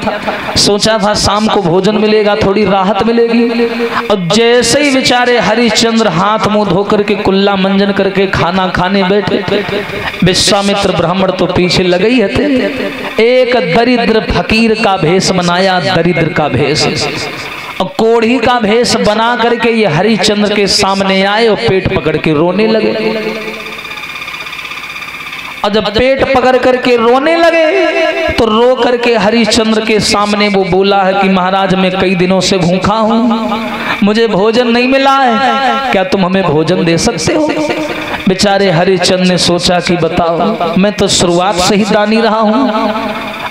Speaker 1: सोचा था शाम को भोजन मिलेगा, थोड़ी राहत मिलेगी। और जैसे ही बेचारे हरिश्चंद्र हाथ मुंह धो करके कुल्ला मंजन करके खाना खाने बैठे, विश्वामित्र ब्राह्मण तो पीछे लगे ही थे। एक दरिद्र फकीर का भेष बनाया, दरिद्र का भेष, और कोढ़ी का भेष बना करके ये हरिश्चंद्र के सामने आए और पेट पकड़ के रोने लगे। और जब पेट पकड़ करके रोने लगे, तो रो करके हरिश्चंद्र के सामने वो बोला है कि महाराज मैं कई दिनों से भूखा हूँ, मुझे भोजन नहीं मिला है, क्या तुम हमें भोजन दे सकते हो। बेचारे हरिश्चंद्र ने सोचा कि बताओ, मैं तो शुरुआत से ही दानी रहा हूँ,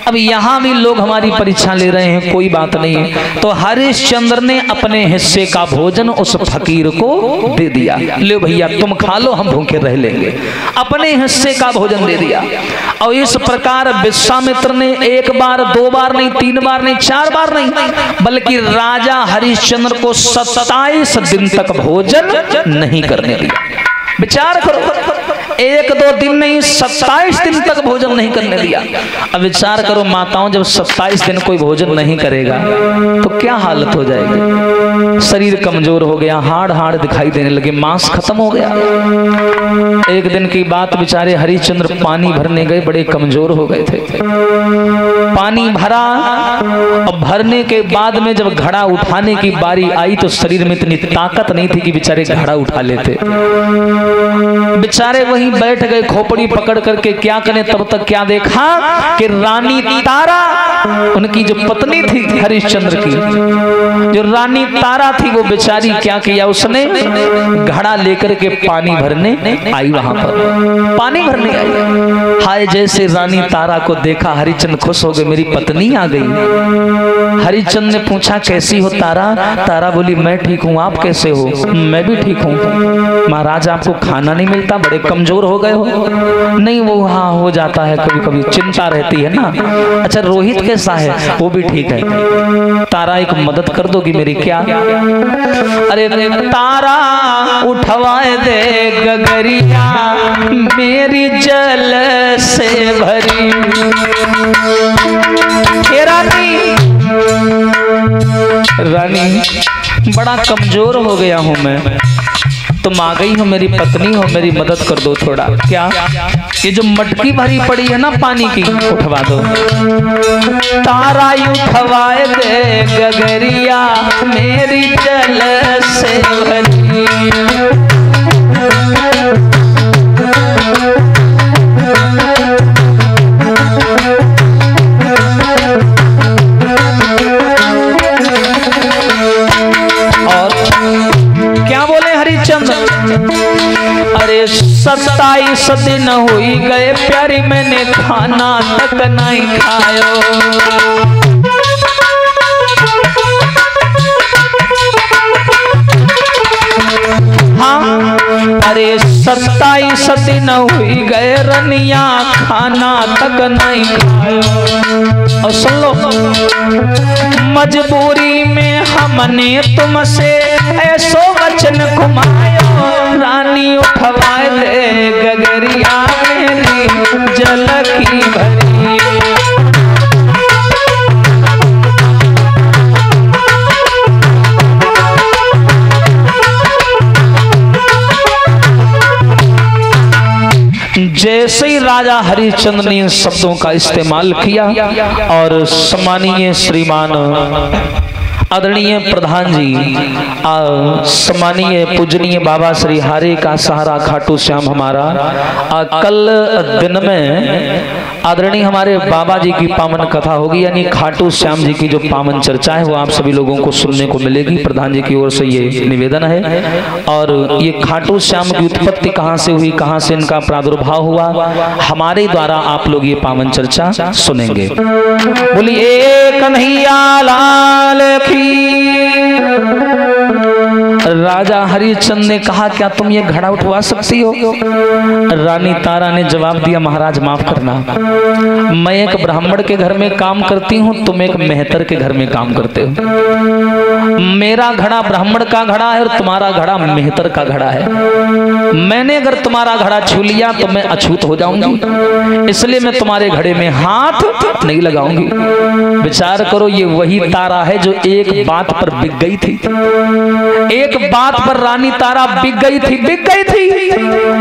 Speaker 1: अब यहाँ भी लोग हमारी परीक्षा ले रहे हैं, कोई बात नहीं है। तो हरिश्चंद्र ने अपने हिस्से का भोजन उस फकीर को दे दिया, ले भैया तुम खा लो, हम भूखे रह लेंगे। अपने हिस्से का भोजन दे दिया। और इस प्रकार विश्वामित्र ने एक बार, दो बार नहीं, तीन बार नहीं, चार बार नहीं, बल्कि राजा हरिश्चंद्र को 27 दिन तक भोजन नहीं करने दिया। विचार करो, एक दो दिन नहीं 27 दिन तक भोजन नहीं करने दिया। अब विचार करो माताओं, जब 27 दिन कोई भोजन नहीं करेगा तो क्या हालत हो जाएगी। शरीर कमजोर हो गया, हाड़ हाड़ दिखाई देने लगे, मांस खत्म हो गया। एक दिन की बात, बेचारे हरिश्चंद्र पानी भरने गए, बड़े कमजोर हो गए थे। पानी भरा और भरने के बाद में जब घड़ा उठाने की बारी आई, तो शरीर में इतनी ताकत नहीं थी कि बेचारे घड़ा उठा लेते। बेचारे वहीं बैठ गए खोपड़ी पकड़ करके, क्या करें। तब तक क्या देखा कि रानी तारा, उनकी जो पत्नी थी हरिश्चंद्र की, जो रानी तारा थी, वो बेचारी क्या किया, उसने घड़ा लेकर के पानी भरने आई, वहां पर पानी भरने आई। हाय, जैसे रानी तारा को देखा हरिश्चंद्र खुश हो गए, मेरी पत्नी आ गई। हरिश्चंद्र ने पूछा कैसी हो तारा। तारा बोली मैं ठीक हूँ, आप कैसे हो। मैं भी ठीक हूँ। महाराज आपको खाना नहीं मिलता, बड़े कमजोर हो गए हो। नहीं, वो हाँ हो जाता है, कभी कभी चिंता रहती है ना। अच्छा, रोहित कैसा है। वो भी ठीक है। तारा एक मदद कर दोगी मेरी। क्या। अरे तारा उठवाए दे गगरिया, मेरी जल से भरी। रानी बड़ा कमजोर हो गया हूं मैं, तुम आ गई हो, मेरी पत्नी हो, मेरी मदद कर दो थोड़ा। क्या। ये जो मटकी भरी पड़ी है ना पानी की, उठवा दो। तारा उठवाए दे गगरिया, मेरी जल से भरी। और क्या बोले हरिश्चंद्र। अरे 27 दिन हुई गए प्यारी, मैंने खाना तक नहीं खायो। हाँ, अरे 27 दिन हुई गए रनिया, खाना तक नहीं खायो। और सुन लो, मजबूरी में हमने तुमसे ऐसो वचन घुमायो, रानी उठवाए दे गगरिया मेरी जल की भरी। जैसे ही राजा हरिश्चंद्र ने इन शब्दों का इस्तेमाल किया और सम्मानीय श्रीमान आदरणीय प्रधान जी, सम्मानीय पूजनीय बाबा श्री हारे का सहारा खाटू श्याम हमारा, कल दिन में आदरणीय हमारे बाबा जी की पावन कथा होगी, यानी खाटू श्याम जी की जो पावन चर्चा है वो आप सभी लोगों को सुनने को मिलेगी। प्रधान जी की ओर से ये निवेदन है। और ये खाटू श्याम की उत्पत्ति कहाँ से हुई, कहाँ से इनका प्रादुर्भाव हुआ, हमारे द्वारा आप लोग ये पावन चर्चा सुनेंगे। बोलिए कन्हैया लाल की। राजा हरिश्चंद्र ने कहा, क्या तुम ये घड़ा उठवा सकती हो? रानी तारा ने जवाब दिया, महाराज माफ करना, मैं एक ब्राह्मण के घर में काम करती हूँ, तुम एक मेहतर के घर में काम करते हो। मेरा घड़ा ब्राह्मण का घड़ा है और तुम्हारा घड़ा मेहतर का घड़ा है। मैंने अगर तुम्हारा घड़ा छू लिया तो मैं अछूत हो जाऊंगी, इसलिए मैं तुम्हारे घड़े में हाथ नहीं लगाऊंगी। विचार करो, ये वही तारा है जो एक बात पर बिक गई थी, एक बात पर रानी तारा बिक गई थी,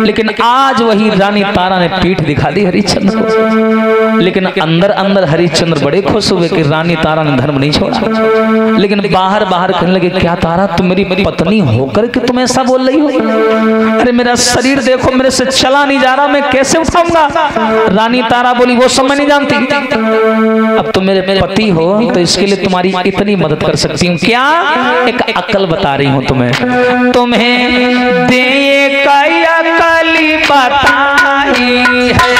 Speaker 1: लेकिन आज वही रानी तारा ने पीठ दिखा दी हरिश्चंद्र को। लेकिन अंदर अंदर हरिश्चंद्र बड़े खुश हुए कि रानी तारा ने धर्म नहीं छोड़ा, लेकिन बाहर बाहर कहने लगे, क्या तारा तुम मेरी पत्नी होकर के तुम ऐसा बोल रही हो? अरे मेरा शरीर देखो, मेरे से चला नहीं जा रहा, मैं कैसे उठाऊंगा? रानी तारा बोली, वो सब मैं नहीं जानती, अब तुम मेरे पति हो तो इसके लिए तुम्हारी इतनी मदद कर सकती हूँ। क्या? एक अकल बता रही हूँ तुम्हें दे क्या कली बताई है,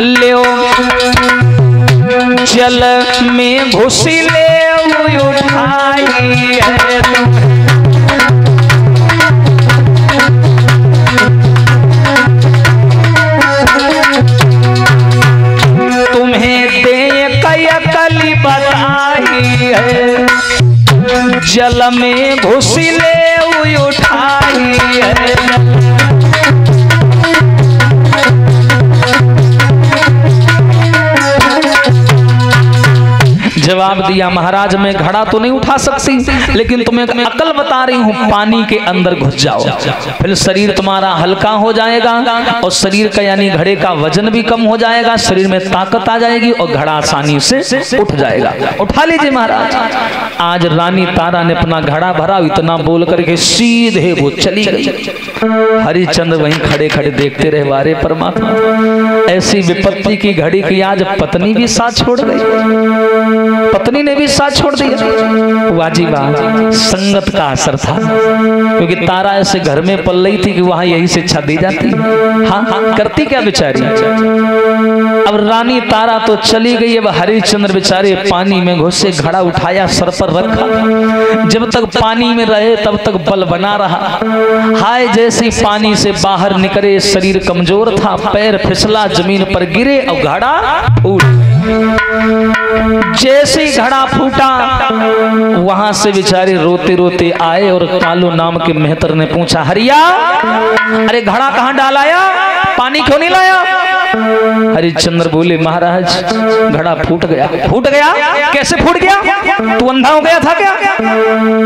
Speaker 1: ले जल में घुसी ले उठाई है, तुम्हें दे क्या कली बताई है, जल में घुसी ले उठाई है। जवाब दिया, महाराज मैं घड़ा तो नहीं उठा सकती, लेकिन तुम्हें अकल बता रही हूँ, पानी के अंदर घुस जाओ, फिर शरीर तुम्हारा हल्का हो जाएगा और शरीर का यानी घड़े का वजन भी कम हो जाएगा, शरीर में ताकत आ जाएगी और घड़ा आसानी से उठ जाएगा। उठा लीजिए महाराज। आज रानी तारा ने अपना घड़ा भरा, इतना बोल करके सीधे वो चली गई। हरिश्चंद्र वहीं खड़े खड़े देखते रहे, वारे परमात्मा, ऐसी विपत्ति की घड़ी की आज पत्नी भी साथ छोड़ गई, पत्नी ने भी साथ छोड़ दिया। वाजिबा संगत का असर था, क्योंकि तारा ऐसे घर में पल रही थी कि वहां यही शिक्षा दी जाती। हाँ, करती क्या बेचारी। अब रानी तारा तो चली गई, अब हरिश्चंद्र बेचारे पानी में घुसे, घड़ा उठाया, सर पर रखा, जब तक पानी में रहे तब तक बल बना रहा। हाय जैसे पानी से बाहर निकले, शरीर कमजोर था, पैर फिसला, जमीन पर गिरे और घड़ा फूट। जैसे घड़ा फूटा, वहां से बेचारे रोते रोते आए और कालू नाम के मेहतर ने पूछा, हरिया अरे घड़ा कहां डालाया, पानी क्यों नहीं लाया? हरिश्चंद्र बोले, महाराज घड़ा फूट गया। फूट गया? कैसे फूट गया? तू अंधा हो गया था क्या?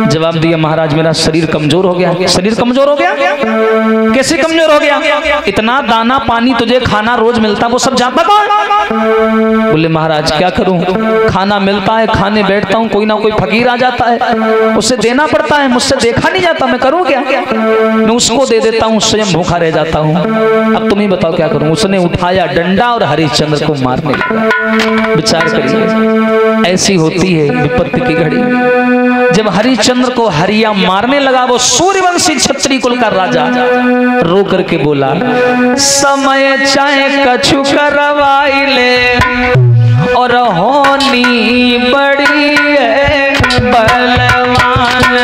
Speaker 1: जवाब दिया, महाराज मेरा शरीर कमजोर हो गया। शरीर कमजोर हो गया? कैसे कमजोर हो गया? इतना दाना पानी तुझे खाना रोज मिलता, वो सब जाता कौन? बोले, महाराज क्या करूं, खाना मिलता है, खाने बैठता हूं, कोई ना कोई फकीर आ जाता है, उसे देना पड़ता है, मुझसे देखा नहीं जाता, मैं करूं क्या? मैं उसको दे देता हूं, स्वयं भूखा रह जाता हूं। अब तुम ही बताओ क्या करूं? उसने उठाया डंडा और हरिश्चंद्र को मारने लगा। विचार करिए, ऐसी होती है विपत्ति की घड़ी। जब हरिश्चंद्र को हरिया मारने लगा, वो सूर्यवंशी क्षत्रिय कुल का राजा रो करके बोला, समय चाहे कछु करवाई ले और होनी बड़ी है बलवान।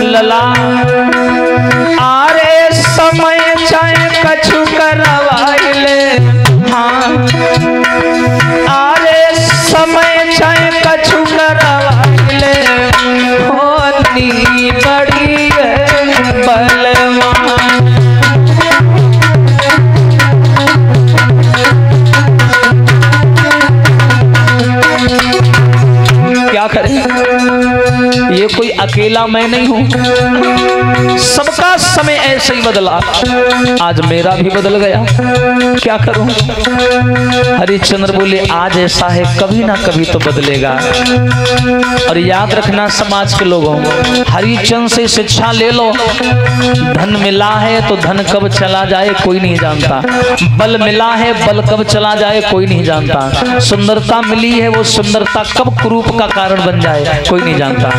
Speaker 1: लला आरे समय चाहे कछु करवाई ले, हाँ आरे समय चाहे कछु करवाई ले, होनी बड़ी है बलवान। क्या करें, ये कोई अकेला मैं नहीं हूं, सबका समय ऐसे ही बदला, आज मेरा भी बदल गया, क्या करूं। हरिश्चंद्र बोले, आज ऐसा है कभी ना कभी तो बदलेगा। और याद रखना समाज के लोगों, हरिश्चंद्र से शिक्षा ले लो। धन मिला है तो धन कब चला जाए कोई नहीं जानता, बल मिला है बल कब चला जाए कोई नहीं जानता, सुंदरता मिली है वो सुंदरता कब कुरूप का कारण बन जाए कोई नहीं जानता।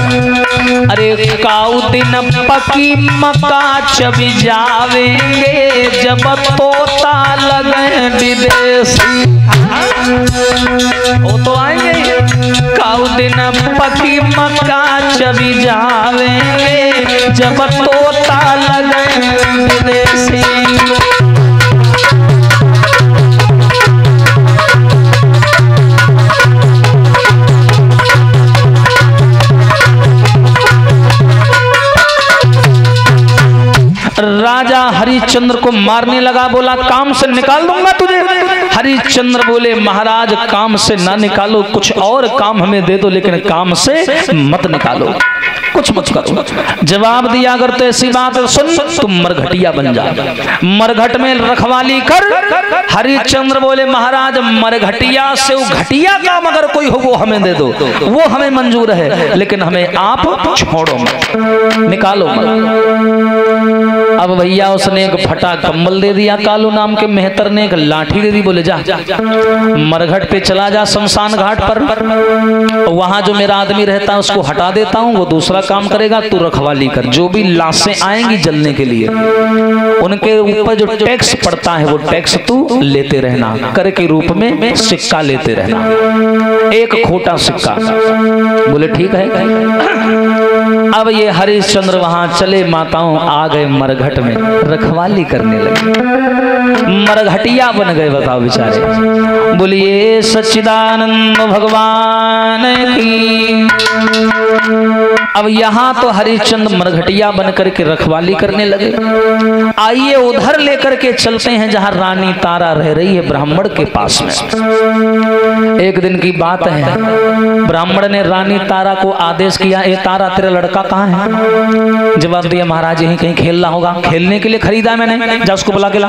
Speaker 1: अरे काऊ दिन पकी मक्का चबी जावेंगे, जब तोता लगे विदेशी, वो तो आएंगे। काऊ दिन पकी मक्का चबी जावेंगे, जब तोता लगे विदेशी। राजा हरिश्चंद्र को मारने लगा, बोला काम से निकाल दूंगा तुझे। हरिश्चंद्र बोले, महाराज काम से ना निकालो, कुछ और काम हमें दे दो, लेकिन काम से मत निकालो, कुछ मत करो। जवाब दिया, अगर तो ऐसी बात है सुन, तुम मरघटिया बन जा, मरघट में रखवाली कर। हरिश्चंद्र बोले, महाराज मरघटिया से वो घटिया काम अगर कोई हो वो हमें दे दो, वो हमें मंजूर है, लेकिन हमें आप छोड़ो मत, निकालो मत। अब भैया उसने एक फटा कंबल दे दिया, कालू नाम के मेहतर ने एक लाठी दे दी, बोले जा मरघट पे चला जा शमशान घाट पर, वहां जो मेरा आदमी रहता है उसको हटा देता हूँ, वो दूसरा काम करेगा, तू रखवाली कर। जो भी लाशें आएंगी जलने के लिए उनके ऊपर जो टैक्स पड़ता है वो टैक्स तू लेते रहना, कर के रूप में सिक्का लेते रहना, एक खोटा सिक्का। बोले ठीक है। अब ये हरिश्चंद्र वहां चले, माताओं आ गए मरघट में, रखवाली करने लगे, मरघटिया बन गए, बताओ बेचारे। बोलिए सच्चिदानंद भगवान की। अब यहाँ तो हरिश्चंद्र मरघटिया बन करके रखवाली करने लगे। आइए उधर लेकर के चलते हैं जहाँ रानी तारा रह रही है ब्राह्मण के पास में। एक दिन की बात है, ब्राह्मण ने रानी तारा को आदेश किया, ए तारा तेरा लड़का कहाँ है? जवाब दिया, महाराज यहीं कहीं खेल रहा होगा, खेलने के लिए खरीदा मैंने, जा उसको बुला के ला।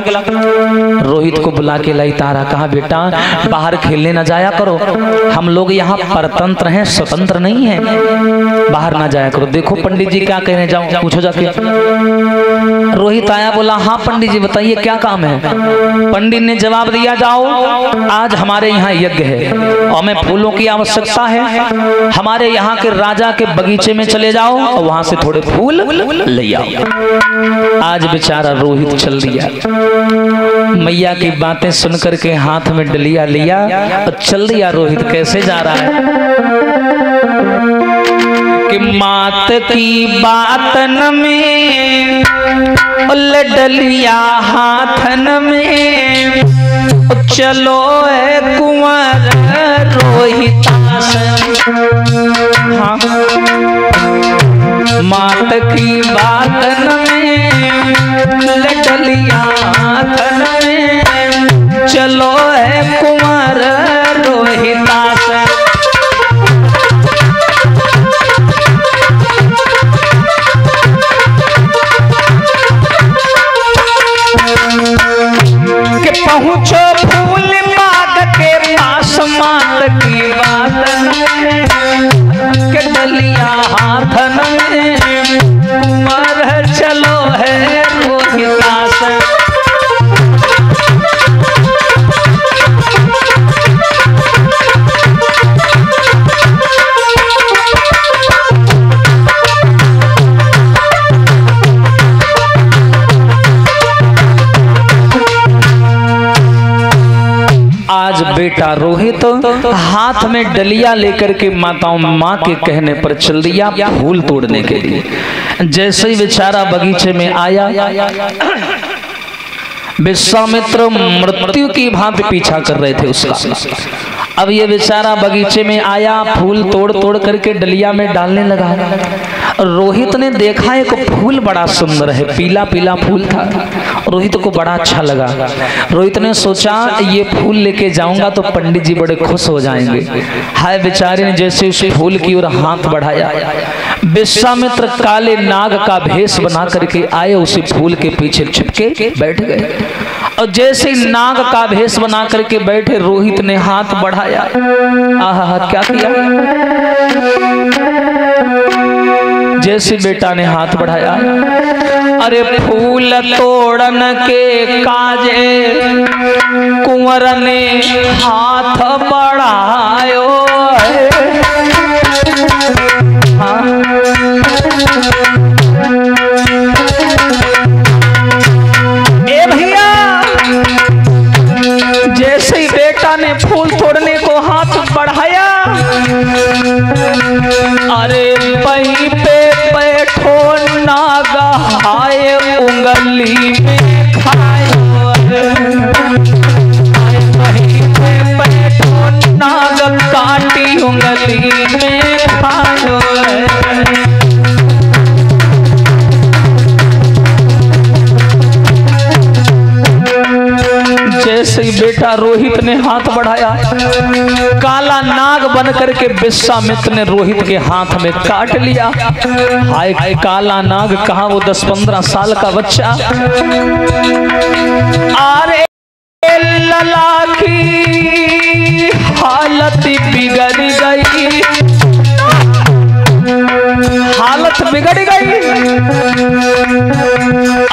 Speaker 1: रोहित को बुला के लाई तारा, कहा बेटा बाहर खेलने न जाया करो, हम लोग यहाँ परतंत्र हैं, स्वतंत्र नहीं है, बाहर ना जाया करो। देखो पंडित जी क्या कहने, जाओ पूछो जाके। रोहित आया, बोला हाँ पंडित जी बताइए क्या काम है। पंडित ने जवाब दिया, जाओ आज हमारे यहाँ यज्ञ है और हमें फूलों की आवश्यकता है, हमारे यहाँ के राजा के बगीचे में चले जाओ और वहां से थोड़े फूल ले आओ। आज बेचारा रोहित चल दिया, मैया की बातें सुन करके हाथ में डलिया लिया और चल दिया। रोहित कैसे जा रहा है कि मात की बातन में डलिया हाथन में, चलो है कुंवर रोहित। हाँ मात की बातन में डलिया हाथन में, चलो है कुंवर रोहितास। के पहुँचो फूल बाग के पास, मात की बातन में के डलिया हाथन में, कुंवर चलो है रोहितास। बेटा रोहित हाथ में डलिया लेकर के माताओं माँ के कहने पर चल दिया फूल तोड़ने के लिए। जैसे ही बेचारा बगीचे में आया, विश्वामित्र मृत्यु की भांति पीछा कर रहे थे उसका। अब ये बेचारा बगीचे में आया, फूल तोड़ तोड़ करके डलिया में डालने लगा। रोहित ने देखा एक फूल बड़ा सुंदर है, पीला पीला फूल था। रोहित को बड़ा अच्छा लगा। रोहित ने सोचा ये फूल लेके जाऊंगा तो पंडित जी बड़े खुश हो जाएंगे। हाय बेचारे ने जैसे उस फूल की ओर हाथ बढ़ाया, विश्वामित्र काले नाग का भेष बना करके आए, उसी फूल के पीछे छिपके बैठ गए। और जैसे नाग का भेष बना करके बैठे, रोहित ने हाथ बढ़ाया। आहा, क्या किया? जैसे बेटा ने हाथ बढ़ाया, अरे फूल तोड़न के काजे कुंवर ने हाथ बढ़ायो। ए भैया, जैसे ही बेटा ने फूल तोड़ने को हाथ बढ़ाया, अरे वहीं पे बैठो नागा आए उंगली में खायो। वहीं पे बैठो नाग काटी उंगली में खायो। जैसे ही बेटा रोहित ने हाथ बढ़ाया, काला नाग बन करके विश्वामित्र ने रोहित के हाथ में काट लिया। हाय काला नाग कहा, वो 10-15 साल का बच्चा। अरे लला की हालत बिगड़ गई, हालत बिगड़ गई।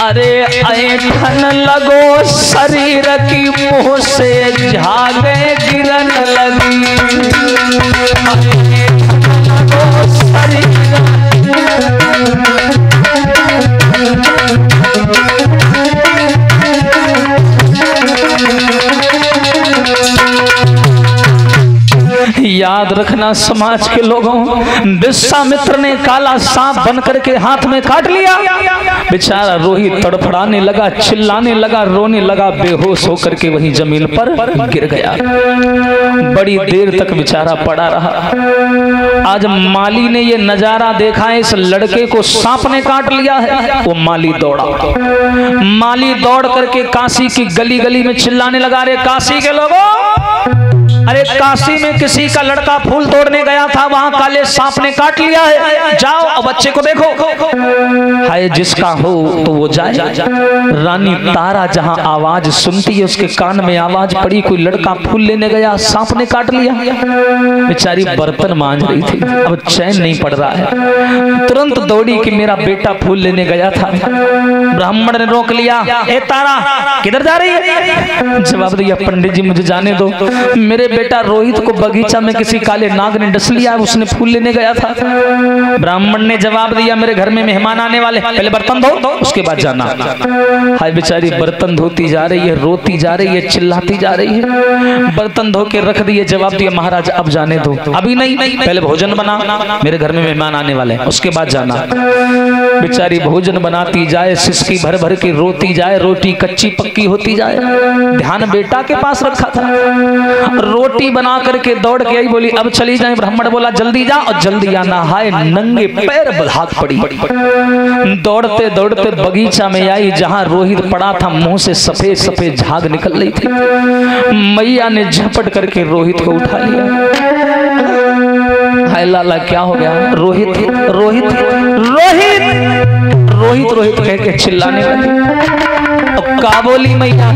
Speaker 1: अरे ऐठन लगो शरीर की, मुंह से झागे गिरन लगी। ऐठन लगो शरीर याद रखना समाज के लोगों, विश्वामित्र ने काला सांप बन करके हाथ में काट लिया। बेचारा रोहित तड़फड़ाने लगा, चिल्लाने लगा, रोने लगा, बेहोश होकर के वहीं जमीन पर गिर गया। बड़ी देर तक बेचारा पड़ा रहा। आज माली ने ये नजारा देखा है, इस लड़के को सांप ने काट लिया है। वो माली दौड़ा, माली दौड़ करके काशी की गली गली में चिल्लाने लगा, रे काशी के लोगों, अरे काशी में किसी का लड़का फूल तोड़ने गया था, वहां काले सांप ने काट लिया है, जाओ और बच्चे को देखो। हाय जिसका हो तो वो जाए। रानी तारा जहां आवाज सुनती है, उसके कान में आवाज पड़ी, कोई लड़का फूल लेने गया, सांप ने काट लिया। बेचारी बर्तन मांज रही थी, अब चैन नहीं पड़ रहा है। तुरंत दौड़ी कि मेरा बेटा फूल लेने गया था। ब्राह्मण ने रोक लिया, ए तारा किधर जा रही है? जवाब दिया, पंडित जी मुझे जाने दो, मेरे बेटा रोहित को बगीचा में किसी काले नाग ने डस लिया, उसने फूल लेने गया था। ब्राह्मण ने जवाब दिया, मेरे घर में मेहमान आने वाले, पहले बर्तन धो उसके बाद जाना। हाय बेचारी बर्तन धोती जा रही है, रोती जा रही है, चिल्लाती जा रही है। बर्तन धो के रख दिए, जवाब दिया, महाराज अब जाने दो, अभी नहीं, पहले भोजन बना, मेरे घर में मेहमान आने वाले, उसके बाद जाना। बेचारी भोजन बनाती जाए, सिसकी भर भर के रोती जाए, रोटी कच्ची पक्की होती जाए। ध्यान बेटा के पास रखा था। रोटी बना करके दौड़ के आई, बोली अब चली जाए। ब्राह्मण बोला जल्दी जा और जल्दी आना। हाय नंगे पैर भाग पड़ी, दौड़ते दौड़ते बगीचा में आई, जहां रोहित पड़ा था, मुंह से सफेद सफेद झाग निकल रही थी। मैया ने झपट करके रोहित को उठा लिया। हाय लाला क्या हो गया? रोहित रोहित रोहित रोहित रोहित कह के चिल्लाने लगी। का बोली मैया?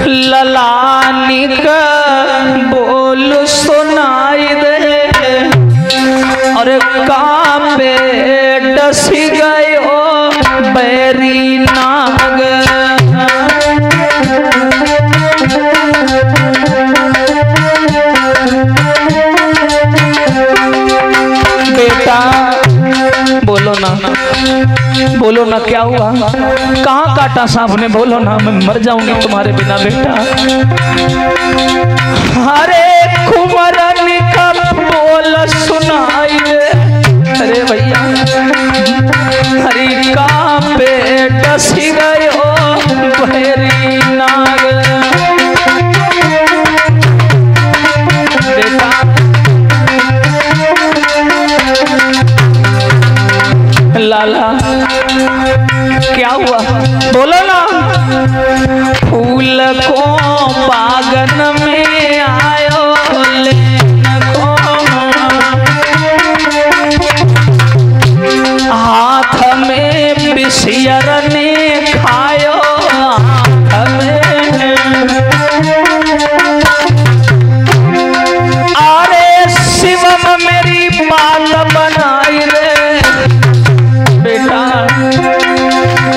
Speaker 1: ललानी का बोल सुनाई दे, अरे कांपे डसी गयो बैरी नाग। बेटा बोलो ना, बोलो ना क्या हुआ, कहाँ काटा सांप ने, बोलो ना, मैं मर जाऊंगी तुम्हारे बिना बेटा। अरे कुंवरन का बोल सुनाई दे, अरे भैया हरि का पे डसी गयो भैरी नाग। बेटा लाला क्या हुआ, बोलो ना। फूल को बागन में आयो को, हाथ में बिसियर ने खायो, हाथ में। अरे शिवम मेरी बात बनाई रे बेटा,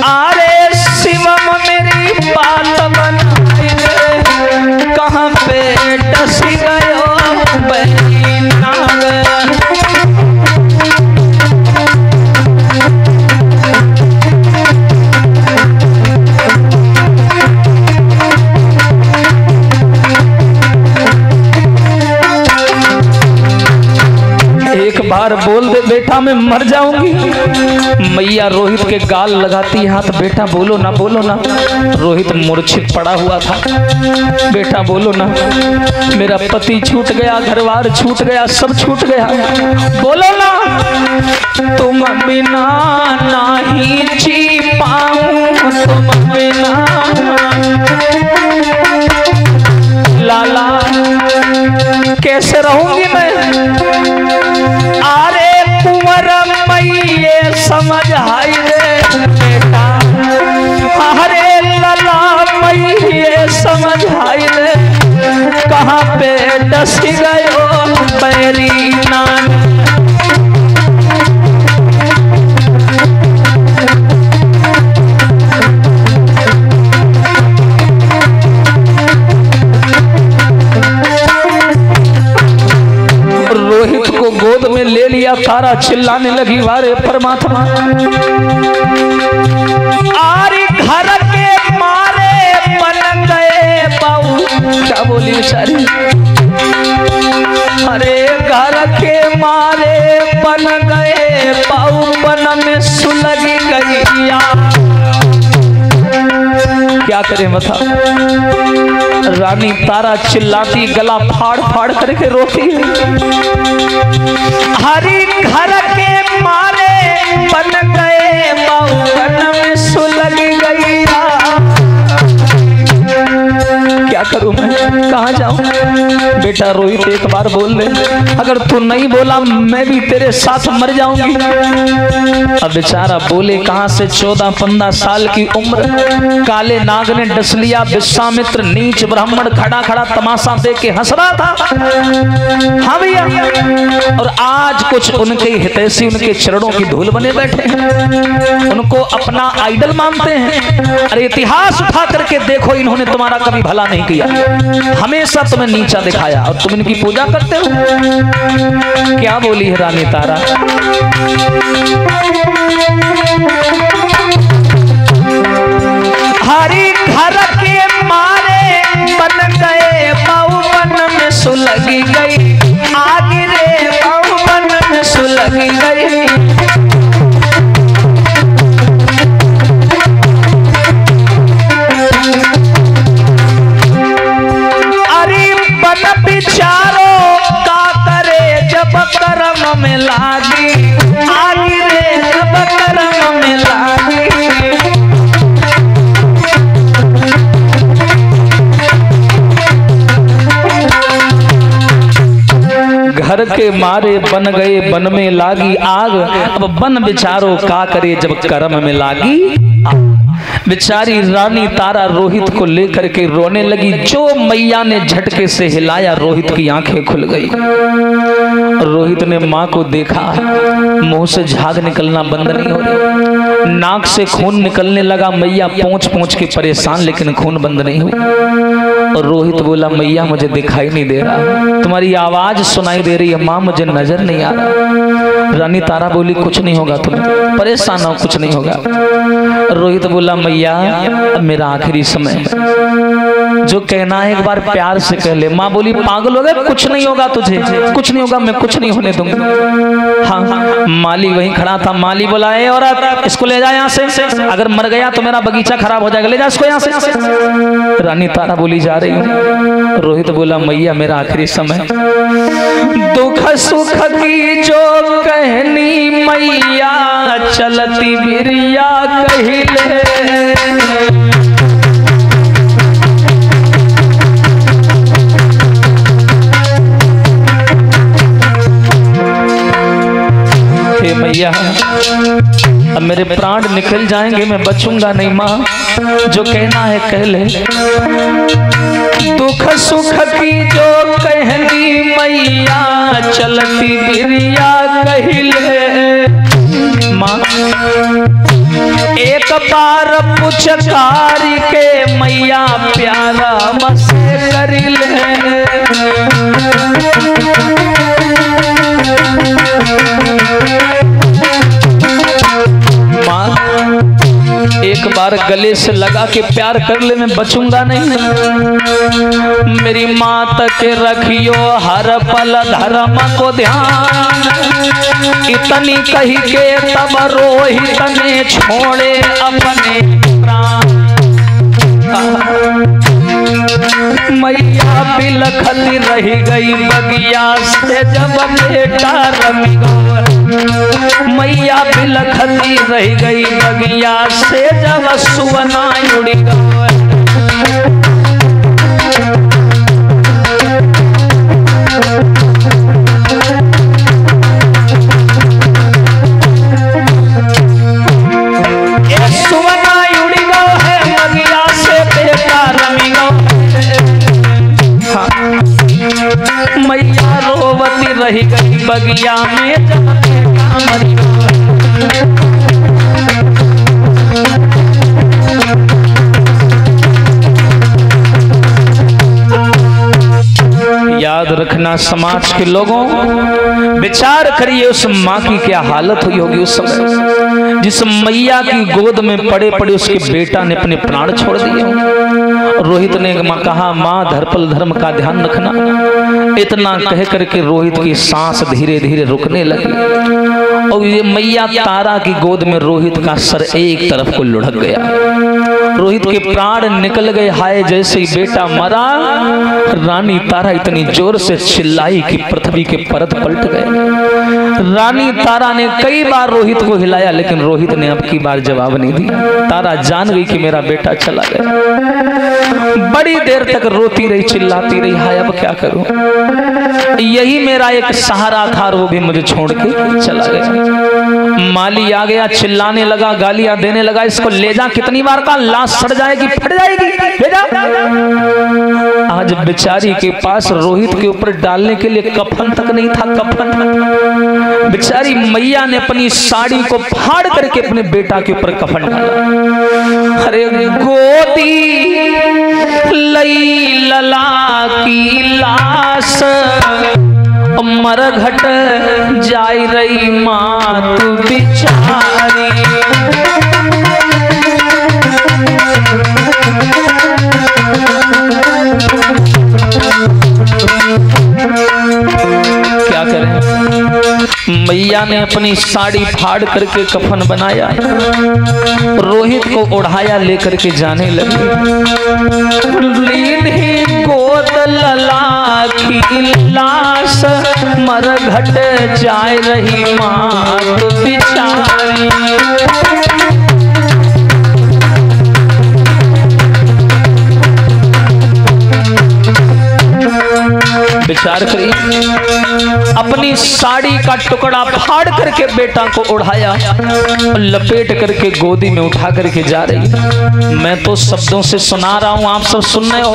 Speaker 1: अरे शिवम मेरी बात बनाई रे, कहाँ पे डस गयो बहरी नाग। एक बार बोल दे बेटा मैं मर जाऊंगी। मैया रोहित के गाल लगाती हाथ, बेटा बोलो ना, बोलो ना। रोहित मूर्छित पड़ा हुआ था, बेटा बोलो ना, मेरा पति छूट गया, घरवार छूट गया, सब छूट गया, बोलो ना। तुम बिना नहीं जी पाऊं, तुम बिना लाला कैसे रहूंगी मैं। अरे कुंवर मैये समझ आई रे बेटा, अरे लाला मैये समझ आई रे, कहाँ पे डस गयो बैरी नाग। रोहित को गोद में ले लिया, तारा चिल्लाने लगी वारे परमात्मा। आरी घर के मारे बन गए बाऊ, क्या बोली बेचारी। अरे घर के मारे बन गए बाऊ, बन में सुलगी गैया। क्या करे मथा, रानी तारा चिल्लाती, गला फाड़ फाड़ करके रोती है। हरी घर के मारे बन गए बाऊ, बन में सुलग गैया। क्या करूं मैं, कहाँ जाऊं। बेटा रोहित एक बार बोल दे, अगर तू नहीं बोला मैं भी तेरे साथ मर जाऊंगी। अब बेचारा बोले कहां से, 14-15 साल की उम्र, काले नाग ने डस लिया। विश्वामित्र नीच ब्राह्मण खड़ा खड़ा तमाशा देख के हंस रहा था। हाँ भैया, और आज कुछ उनके हितैषी उनके चरणों की धूल बने बैठे हैं, उनको अपना आइडल मानते हैं। अरे इतिहास उठा करके देखो, इन्होंने तुम्हारा कभी भला नहीं किया, हमेशा तुम्हें नीचा दिखाया और तुम इनकी पूजा करते हो। क्या बोली है रानी तारा। हरी घर के मारे बन गए बाऊ, बन में सुलगी गई आग रे बाऊ, बन में सुलगी गई। बिचारो का करे जब कर्म में लागी आग रे, जब कर्म में लागी। घर के मारे बन गए बन में लागी आग, अब बन बिचारो का करे जब कर्म में लागी। बेचारी रानी तारा रोहित को लेकर के रोने लगी। जो मैया ने झटके से हिलाया, रोहित की आंखें खुल गई। रोहित ने माँ को देखा, मुंह से झाग निकलना बंद नहीं हो रही, नाक से खून निकलने लगा। मैया पोंछ पोंछ के परेशान, लेकिन खून बंद नहीं हुई। और रोहित बोला, मैया मुझे दिखाई नहीं दे रहा, तुम्हारी आवाज सुनाई दे रही है माँ, मुझे नजर नहीं आ रहा। रानी तारा बोली कुछ नहीं होगा, तुम परेशान हो, कुछ नहीं होगा। रोहित बोला मैया अब मेरा आखिरी समय है, जो कहना है एक बार प्यार से कह ले। माँ बोली पागल हो गए, कुछ नहीं होगा तुझे, कुछ नहीं होगा, मैं कुछ नहीं होने दूंगा। हाँ, माली वहीं खड़ा था। माली बोला ए औरत इसको ले जा यहाँ से, अगर मर गया तो मेरा बगीचा खराब हो जाएगा, ले जा इसको यहाँ से। रानी तारा बोली जा रही हूँ। रोहित बोला मैया मेरा आखिरी समय, दुख सुख की जो कहनी मैया चलती बिरिया कहिले। हे मैया अब मेरे प्राण निकल जाएंगे, मैं बचूंगा नहीं माँ, जो कहना है कह ले। दुख सुख की जो कहनी मैया चलती बिरिया कहिले। माँ एक बार पुचकार के मैया प्यारा मसे कर ले। एक बार गले से लगा के प्यार कर ले, मैं बचूंगा नहीं। मेरी माँ तक रखियो हर पल धर्म को ध्यान, इतनी कही के तब रोहित ने छोड़े अपने प्राण। मैया बिलखती रह गई बगिया से जब बेटा रमी गो। मैया बिलखती रह गई बगिया से जब सुवना उड़ी गो। मैया रोवती रही गई बगिया में मरी। याद रखना समाज के लोगों, विचार करिए उस माँ की क्या हालत हुई होगी उस समय, जिस मैया की गोद में पड़े पड़े उसके बेटा ने अपने प्राण छोड़ दिए। रोहित ने कहा माँ धरपल धर्म का ध्यान रखना। इतना कह करके रोहित की सांस धीरे धीरे रुकने लगी और ये मैया तारा की गोद में रोहित का सर एक तरफ को लुढ़क गया। रोहित के प्राण निकल गए। हाय जैसे ही बेटा मरा, रानी तारा इतनी जोर से चिल्लाई कि पृथ्वी के परत पलट गए। रानी तारा ने कई बार रोहित को हिलाया, लेकिन रोहित ने अब की बार जवाब नहीं दिया। तारा जान गई कि मेरा बेटा चला गया। बड़ी देर तक रोती रही, चिल्लाती रही, हाय अब क्या करूं, यही मेरा एक सहारा था, वो भी मुझे छोड़ के चला गया। माली आ गया, चिल्लाने लगा, गालियां देने लगा, इसको ले जा, कितनी बार का, लाश सड़ जाएगी, फट जाएगी, ले जा। आज बेचारी के पास रोहित के ऊपर डालने के लिए कफन तक नहीं था। कफन बेचारी मैया ने अपनी साड़ी को फाड़ करके अपने बेटा के ऊपर कफन डाला। अरे गोदी लई लला की लाश, मरघट जाई रही माँ तू बिचारी। क्या करें, मैया ने अपनी साड़ी फाड़ करके कफन बनाया, रोहित को उड़ाया, लेकर के जाने लगी। गोद लला की लाश, मरघट जाए रही माँ तो बिचारी। विचार करिए, अपनी साड़ी का टुकड़ा फाड़ करके बेटा को उड़ाया, लपेट करके गोदी में उठा करके जा रही। मैं तो शब्दों से सुना रहा हूं, आप सब सुन रहे हो,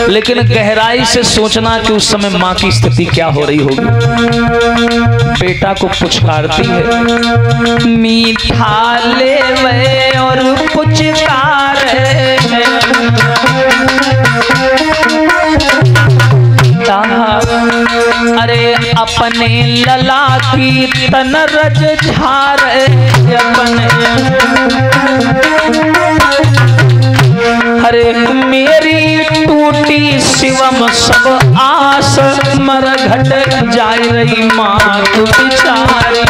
Speaker 1: लेकिन गहराई से सोचना कि उस समय माँ की स्थिति क्या हो रही होगी। बेटा को पुचकारती है, मीठा लेवे और पुचकार अरे अपने लला कीर्तन रज झारे अपने। अरे मेरी टूटी शिवम सब आस, मरघट जाय रही मात बिचारी।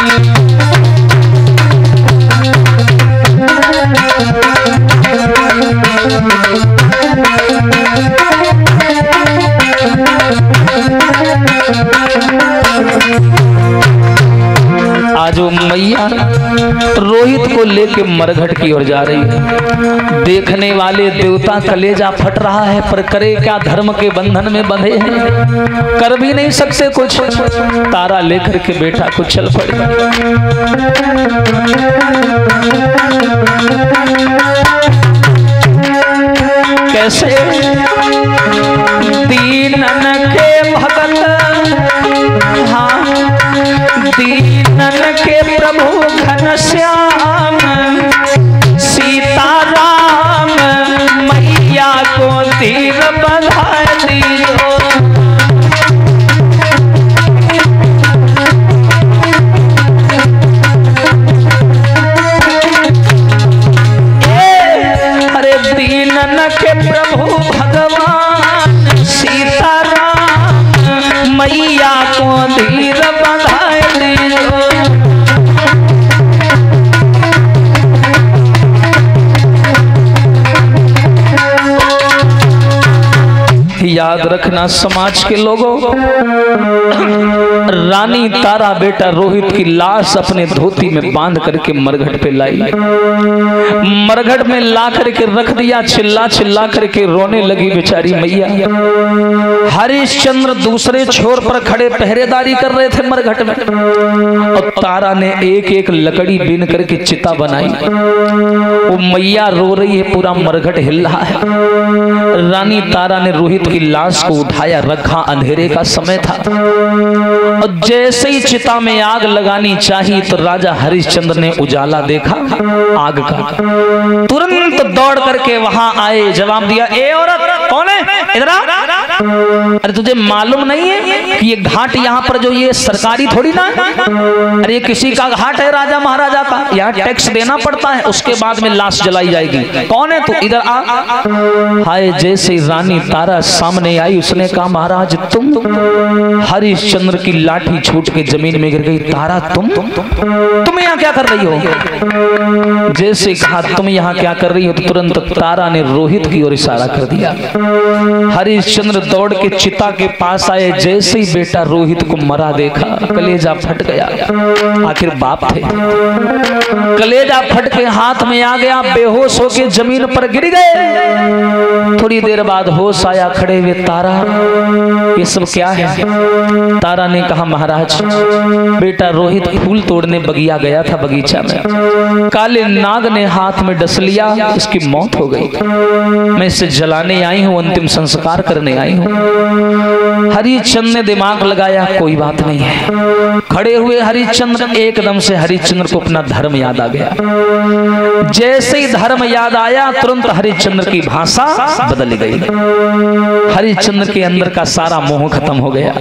Speaker 1: आज वो मैया रोहित को लेके मरघट की ओर जा रही है। देखने वाले देवता कलेजा फट रहा है, पर करे क्या, धर्म के बंधन में बंधे हैं, कर भी नहीं सकते कुछ। तारा लेकर के बेटा को चल पड़े। कैसे दीनन के भगत, हाँ दीनन के प्रभु घनश्याम, सीताराम मैया को तीर बंधा दियो। अरे दीनन के प्रभु भगवान सीताराम मैया को धीर बंधा दियो। याद रखना समाज के लोगों, रानी तारा बेटा रोहित की लाश अपने धोती में बांध करके मरघट पे लाई। मरघट में ला करके रख दिया। चिल्ला चिल्ला करके रोने लगी बेचारी मैया। हरिश्चंद्र दूसरे छोर पर खड़े पहरेदारी कर रहे थे मरघट में, और तारा ने एक एक लकड़ी बीन करके चिता बनाई। वो मैया रो रही है, पूरा मरघट हिल रहा है। रानी तारा ने रोहित की लाश को उठाया, रखा। अंधेरे का समय था, और जैसे ही चिता में आग लगानी चाहिए तो राजा हरिश्चंद्र ने उजाला देखा आग का। तुरंत दौड़ करके वहां आए, जवाब दिया, ए औरत कौन है, इधर आ। अरे तुझे मालूम नहीं है कि ये घाट यहाँ पर जो ये सरकारी थोड़ी ना है, अरे ये किसी का घाट है, राजा महाराजा का। यहाँ टैक्स देना पड़ता है, उसके बाद में लाश जलाई जाएगी। कौन है तू, इधर आ। हाय जैसे रानी तारा सामने आई, उसने कहा, महाराज तुम। हरिश्चंद्र की लाठी छूट के जमीन में गिर गई। तारा तुम यहाँ क्या कर रही हो? जैसे कहा तुम यहाँ क्या कर रही हो, तो तुरंत तारा ने रोहित की ओर इशारा कर दिया। हरिश्चंद्र दौड़ के चिता के पास आए। जैसे ही बेटा रोहित को मरा देखा, कलेजा फट गया। आखिर बाप थे। कलेजा फट के हाथ में आ गया, बेहोश होके जमीन पर गिर गए। थोड़ी देर बाद होश आया, खड़े हुए, तारा ये सब क्या है? तारा ने कहा, महाराज बेटा रोहित फूल तोड़ने बगिया गया था, बगीचा में काले नाग ने हाथ में डस लिया, इसकी मौत हो गई। मैं इसे जलाने आई हूँ, अंतिम संस्कार करने आई हूँ। हरिश्चंद्र ने दिमाग लगाया, कोई बात नहीं है। खड़े हुए हरिश्चंद्र, एकदम से हरिश्चंद्र को अपना धर्म याद आ गया। जैसे ही धर्म याद आया, तुरंत हरिश्चंद्र की भाषा बदल गई। हरिश्चंद्र के अंदर का सारा मोह खत्म हो गया।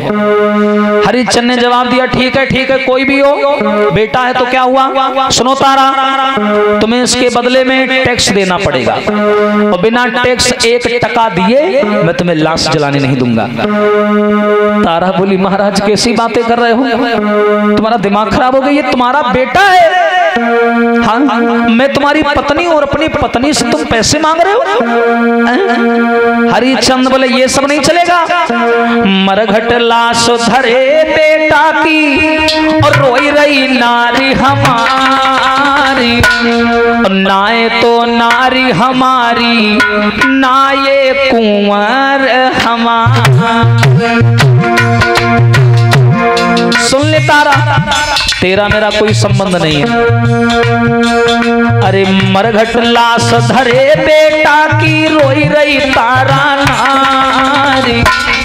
Speaker 1: हरिश्चंद्र ने जवाब दिया, ठीक है, कोई भी हो, बेटा है तो क्या हुआ? सुनो तारा, तुम्हें इसके बदले में टैक्स देना पड़ेगा, और बिना टैक्स 1 टका दिए मैं तुम्हें लाश जलाने नहीं दूंगा। तारा बोली, महाराज कैसी बातें कर रहे हो, तुम्हारा दिमाग खराब हो गया, ये तुम्हारा बेटा है। हाँ, मैं तुम्हारी पत्नी और अपनी पत्नी से तुम पैसे मांग रहे हो? हरिश्चंद्र बोले, ये सब नहीं चलेगा। मरघट लाश धरे बेटा की, और रोई रही नारी हमारी। नाए तो नारी हमारी, नाये कुंवर हमारा। सुन ले तारा, तेरा मेरा कोई संबंध नहीं है। अरे मरघट लाश धरे बेटा की, रोई रही तारा नारी।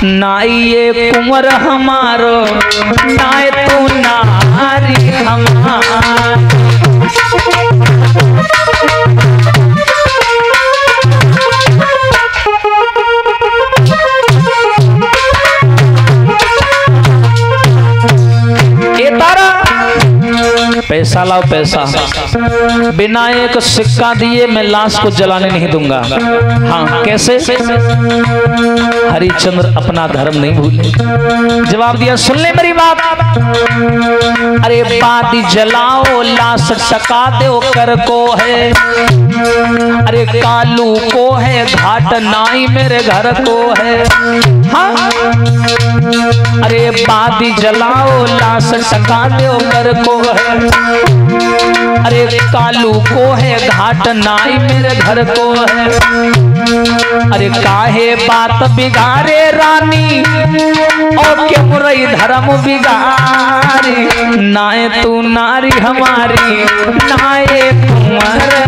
Speaker 1: नाइये कुंवर हमारो, नाय तू नारी हमार। ए तारा, पैसा लाओ पैसा, बिना एक सिक्का दिए मैं लाश को जलाने नहीं दूंगा। हाँ कैसे? हरिश्चंद्र अपना धर्म नहीं भूले। जवाब दिया, सुन ले मेरी बात। अरे बादी जलाओ लाश टका दो कर को है, अरे कालू को है घाट नाई मेरे घर को है। हाँ अरे बादी जलाओ लाश टका दो कर को है, अरे कालू को है घाट नाई मेरे घर को है। अरे काहे बात बिगाड़े रानी और क्यों रही धर्म बिगाड़ी, नाए तू नारी हमारी नाए तुम्हारे।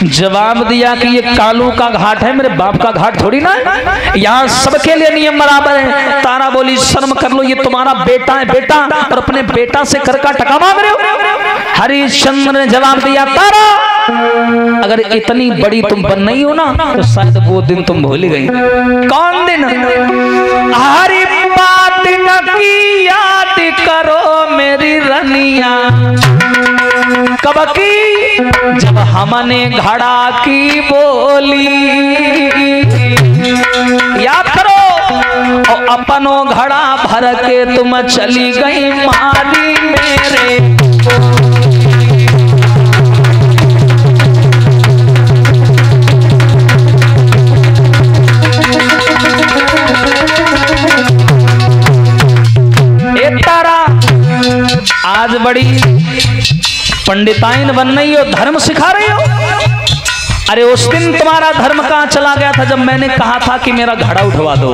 Speaker 1: जवाब दिया कि ये कालू का घाट है, मेरे बाप का घाट थोड़ी ना, यहाँ सबके लिए नियम बराबर है। तारा बोली, शर्म कर लो, ये तुम्हारा बेटा है बेटा, और अपने बेटा से कर का टका मांग रहे हो। हरिश्चंद्र ने जवाब दिया, तारा अगर इतनी बड़ी तुम बन नहीं हो ना तो शायद वो दिन तुम भूल गई। कौन दिन? हरी बात न की याद करो मेरी रनिया, कब की? जब हमने घड़ा की बोली, याद करो। और अपनो घड़ा भर के तुम चली गई मारी मेरे। तारा आज बड़ी पंडिताइन बन रही हो, धर्म सिखा रही हो। अरे उस दिन तुम्हारा धर्म कहाँ चला गया था जब मैंने कहा था कि मेरा घड़ा उठवा दो?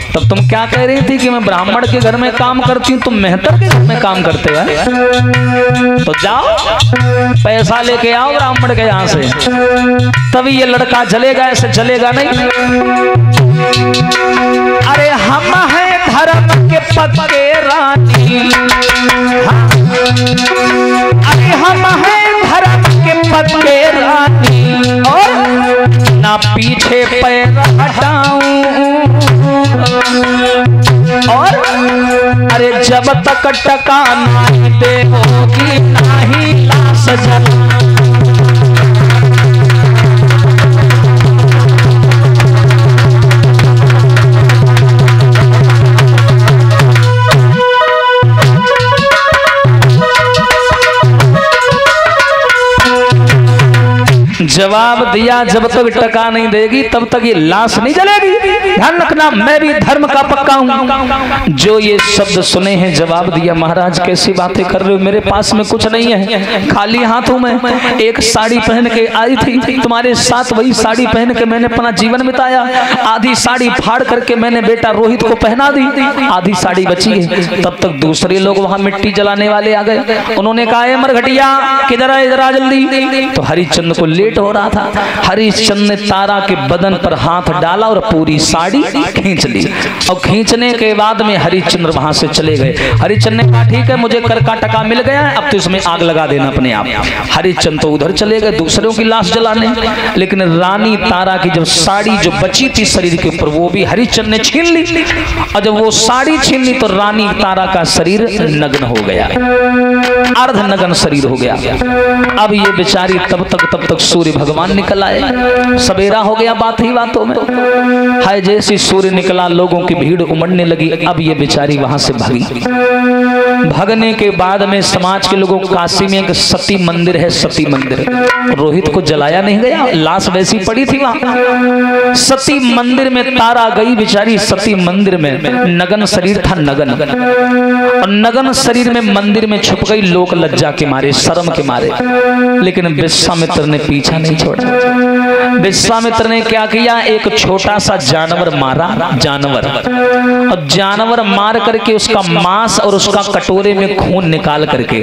Speaker 1: तब तुम क्या कह रही थी कि मैं ब्राह्मण के घर में काम करती हूँ, तुम मेहतर के घर में काम करते हो। तो जाओ पैसा लेके आओ ब्राह्मण के यहाँ से, तभी ये लड़का जलेगा, ऐसे जलेगा नहीं। अरे हम हैं धर्म के पक्के रानी, अरे हम हैं धर्म के पक्के रानी, और ना पीछे पैर हटाऊं, और अरे जब तक टका नहीं देगी नहीं लाश जला। जवाब दिया, जब तक टका नहीं देगी तब तक ये लाश नहीं जलेगी। ध्यान रखना, मैं भी धर्म का पक्का हूँ। जो ये शब्द सुने हैं, जवाब दिया, महाराज कैसी बातें कर रहे हो, मेरे पास में कुछ नहीं है, खाली हाथ हूँ मैं। एक साड़ी पहन के आई थी तुम्हारे साथ, वही साड़ी पहन के मैंने अपना जीवन बिताया। आधी साड़ी फाड़ करके मैंने बेटा रोहित को पहना दी, आधी साड़ी बची है। तब तक दूसरे लोग वहां मिट्टी जलाने वाले आ गए। उन्होंने कहा, मरघटिया किधर है, इधर आ जल्दी। तो हरिश्चंद्र को लेट हो रहा था। हरिश्चंद्र ने तारा के बदन पर हाथ डाला और पूरी साड़ी खींच ली। और खींचने के बाद में हरिश्चंद्र वहां से चले गए। हरिश्चंद्र ने कहा, ठीक है मुझे कर का टका मिल गया है, अब तो इसमें आग लगा देना अपने आप। हरिश्चंद्र तो उधर चले गए दूसरों की लाश जलाने। लेकिन रानी तारा की जब साड़ी जो बची थी शरीर के ऊपर, वो भी हरिश्चंद्र ने छीन ली। और जब वो साड़ी छीन ली तो रानी तारा का शरीर नग्न हो गया, अर्ध नग्न शरीर हो गया। अब ये बेचारी तब तक सूर्य भगवान निकल आए। सवेरा हो गया बात ही बातों में। हाय जैसी सूर्य निकला, लोगों की भीड़ उमड़ने लगी। अब ये बेचारी वहां से भागी। भागने के बाद में समाज के लोगों, काशी में एक सती मंदिर है, सती मंदिर, रोहित को जलाया नहीं गया, लाश वैसी पड़ी थी वहां। सती मंदिर में तारा गई बेचारी। सती मंदिर में नग्न शरीर था, नग्न, और नग्न शरीर में मंदिर में छुप गई, लोक लज्जा के मारे, शर्म के मारे। लेकिन विश्वामित्र ने पीछा नहीं छोड़ा। विश्वामित्र ने क्या किया, एक छोटा सा जानवर मारा, जानवर, और जानवर मार करके उसका मांस और उसका कटोरे में खून निकाल करके,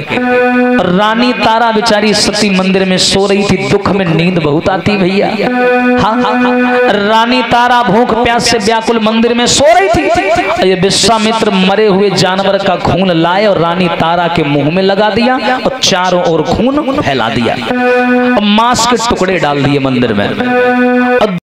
Speaker 1: रानी तारा बेचारी सती मंदिर में सो रही थी। दुख में नींद बहुत आती भैया। हाँ, रानी तारा भूख प्यास से व्याकुल मंदिर में सो रही थी। ये विश्वामित्र मरे हुए जानवर का खून लाए और रानी तारा के मुंह में लगा दिया और चारों ओर खून फैला दिया, मांस के टुकड़े डाल दिए मंदिर में। है।